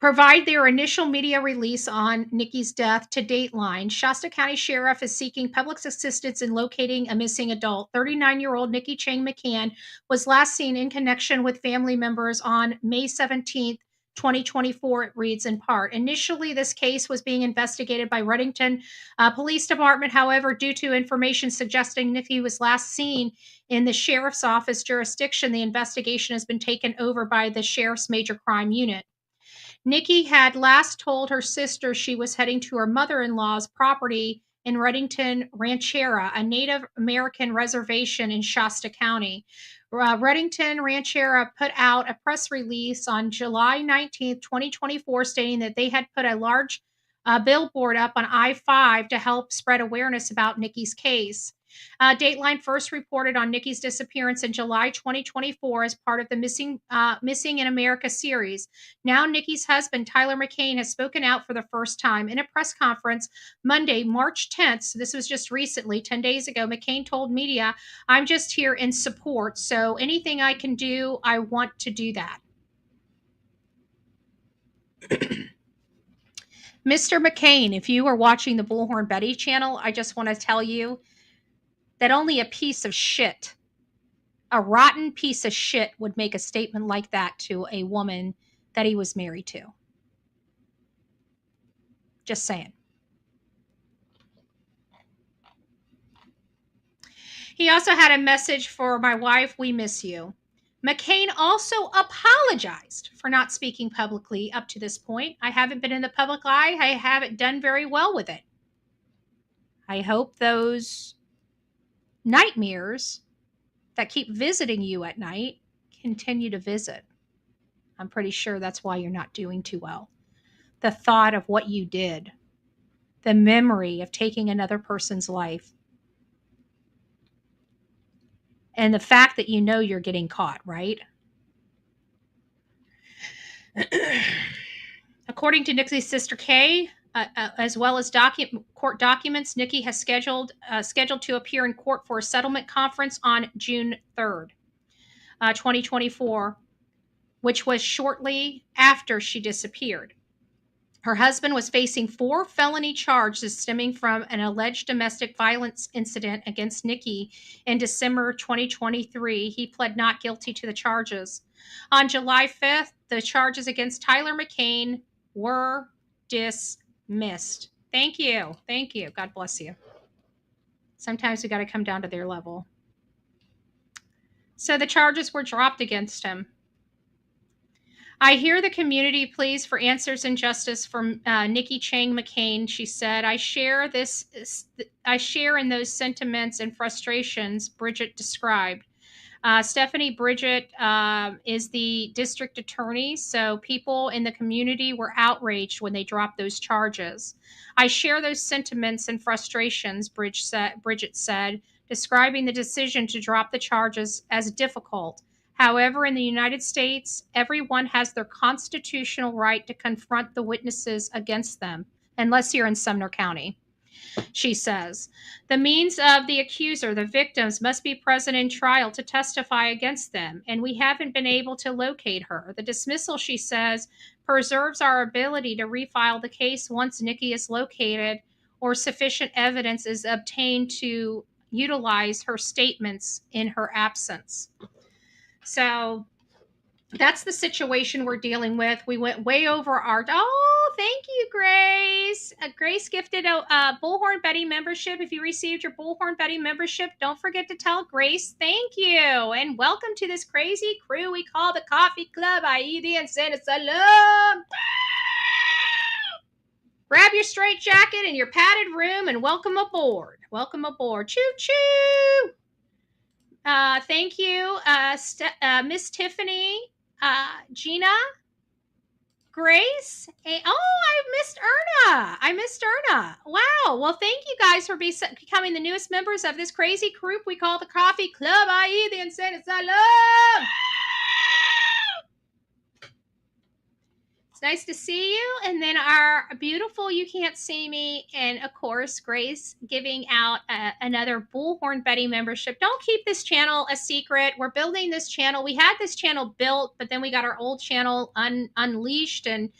provide their initial media release on Nikki's death to Dateline. Shasta County Sheriff is seeking public assistance in locating a missing adult. 39-year-old Nikki Cheng McCain was last seen in connection with family members on May 17th, 2024, it reads in part. Initially, this case was being investigated by Reddington Police Department. However, due to information suggesting Nikki was last seen in the sheriff's office jurisdiction, the investigation has been taken over by the sheriff's major crime unit. Nikki had last told her sister she was heading to her mother-in-law's property in Reddington Ranchera, a Native American reservation in Shasta County. Reddington Ranchera put out a press release on July 19th, 2024, stating that they had put a large billboard up on I-5 to help spread awareness about Nikki's case. Dateline first reported on Nikki's disappearance in July 2024 as part of the Missing in America series. Now, Nikki's husband, Tyler McCain, has spoken out for the first time. In a press conference Monday, March 10th, so this was just recently, 10 days ago, McCain told media, "I'm just here in support, so anything I can do, I want to do that." Mr. McCain, if you are watching the Bullhorn Betty channel, I just want to tell you that only a piece of shit, a rotten piece of shit, would make a statement like that to a woman that he was married to. Just saying. He also had a message for my wife, "We miss you." McCain also apologized for not speaking publicly up to this point. "I haven't been in the public eye. I haven't done very well with it. I hope those nightmares that keep visiting you at night continue to visit. I'm pretty sure that's why you're not doing too well. The thought of what you did, the memory of taking another person's life, and the fact that you know you're getting caught, right?" According to Nikki's sister Kay, as well as court documents, Nikki has scheduled to appear in court for a settlement conference on June 3rd, 2024, which was shortly after she disappeared. Her husband was facing 4 felony charges stemming from an alleged domestic violence incident against Nikki in December 2023. He pled not guilty to the charges. On July 5th, the charges against Tyler McCain were dismissed. Thank you. Thank you. God bless you. Sometimes we got to come down to their level. So the charges were dropped against him. "I hear the community pleas for answers and justice from Nikki Cheng McCain," she said. I share in those sentiments and frustrations," Bridget described. Stephanie Bridget is the district attorney, so people in the community were outraged when they dropped those charges. "I share those sentiments and frustrations," Bridget said, describing the decision to drop the charges as difficult. "However, in the United States, everyone has their constitutional right to confront the witnesses against them, unless you're in Sumner County," she says. "The means of the accuser, the victims, must be present in trial to testify against them, and we haven't been able to locate her. The dismissal," she says, "preserves our ability to refile the case once Nikki is located or sufficient evidence is obtained to utilize her statements in her absence." So that's the situation we're dealing with. We went way over our... Oh, thank you, Grace. Grace gifted a Bullhorn Betty membership. If you received your Bullhorn Betty membership, don't forget to tell Grace thank you. And welcome to this crazy crew we call the Coffee Club. Aidi and Santa Salam. Grab your straight jacket and your padded room and welcome aboard. Welcome aboard. Choo-choo. Thank you, Miss Tiffany, Gina, Grace. I missed Erna. Wow. Well, thank you guys for becoming the newest members of this crazy group we call the Coffee Club. Aidi and Santa Salam. It's nice to see you. And then our beautiful You Can't See Me. And of course, Grace giving out another Bullhorn Betty membership. Don't keep this channel a secret. We're building this channel. We had this channel built, but then we got our old channel unleashed. And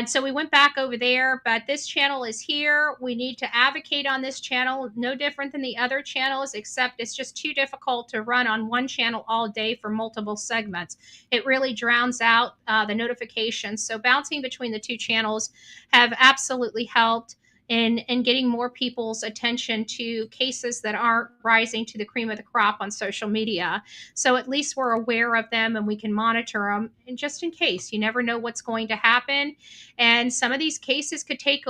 so we went back over there. But this channel is here. We need to advocate on this channel. No different than the other channels, except it's just too difficult to run on one channel all day for multiple segments. It really drowns out the notifications. So bouncing between the two channels have absolutely helped in getting more people's attention to cases that aren't rising to the cream of the crop on social media. So at least we're aware of them and we can monitor them, and just in case. You never know what's going to happen. And some of these cases could take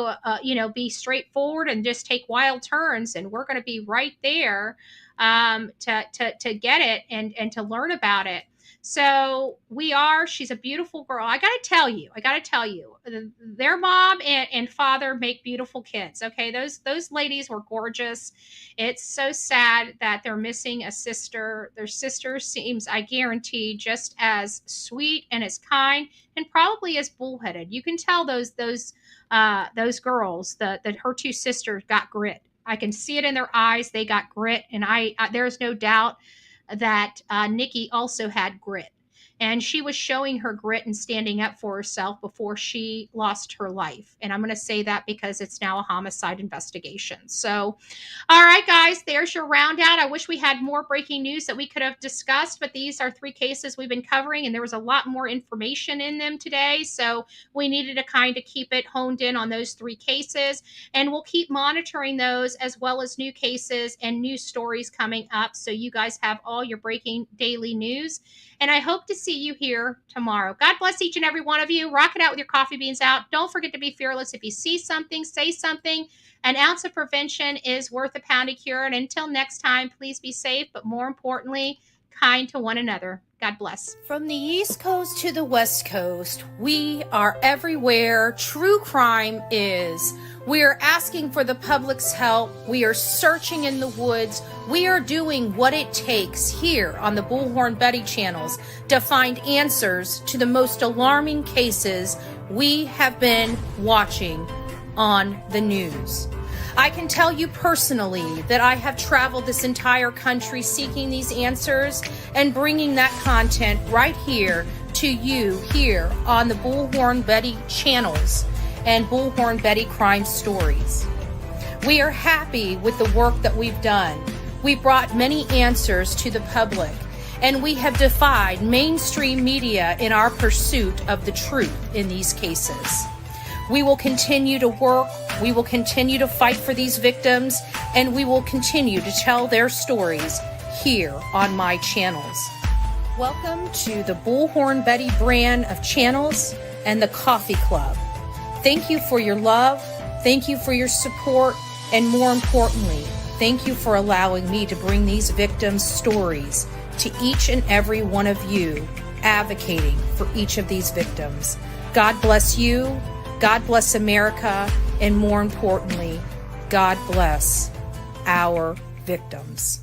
be straightforward and just take wild turns, and we're going to be right there to get it and to learn about it. So she's a beautiful girl. I got to tell you, their mom and father make beautiful kids. Okay. Those ladies were gorgeous. It's so sad that they're missing a sister. Their sister seems, I guarantee, just as sweet and as kind and probably as bullheaded. You can tell those girls that her two sisters got grit. I can see it in their eyes. They got grit. And there's no doubt that Nikki also had grit, and she was showing her grit and standing up for herself before she lost her life. And I'm going to say that because it's now a homicide investigation. So, all right, guys, there's your round out. I wish we had more breaking news that we could have discussed, but these are 3 cases we've been covering, and there was a lot more information in them today. So we needed to kind of keep it honed in on those 3 cases, and we'll keep monitoring those as well as new cases and new stories coming up. So you guys have all your breaking daily news. And I hope to see you here tomorrow. God bless each and every one of you. Rock it out with your coffee beans out. Don't forget to be fearless. If you see something, say something. An ounce of prevention is worth a pound of cure. And until next time, please be safe, but more importantly, kind to one another. God bless. From the East Coast to the West Coast, we are everywhere true crime is. We are asking for the public's help. We are searching in the woods. We are doing what it takes here on the Bullhorn Betty channels to find answers to the most alarming cases we have been watching on the news. I can tell you personally that I have traveled this entire country seeking these answers and bringing that content right here to you here on the Bullhorn Betty channels and Bullhorn Betty Crime Stories. We are happy with the work that we've done. We brought many answers to the public, and we have defied mainstream media in our pursuit of the truth in these cases. We will continue to work, we will continue to fight for these victims, and we will continue to tell their stories here on my channels. Welcome to the Bullhorn Betty brand of channels and the Coffee Club. Thank you for your love, thank you for your support, and more importantly, thank you for allowing me to bring these victims' stories to each and every one of you, advocating for each of these victims. God bless you, God bless America, and more importantly, God bless our victims.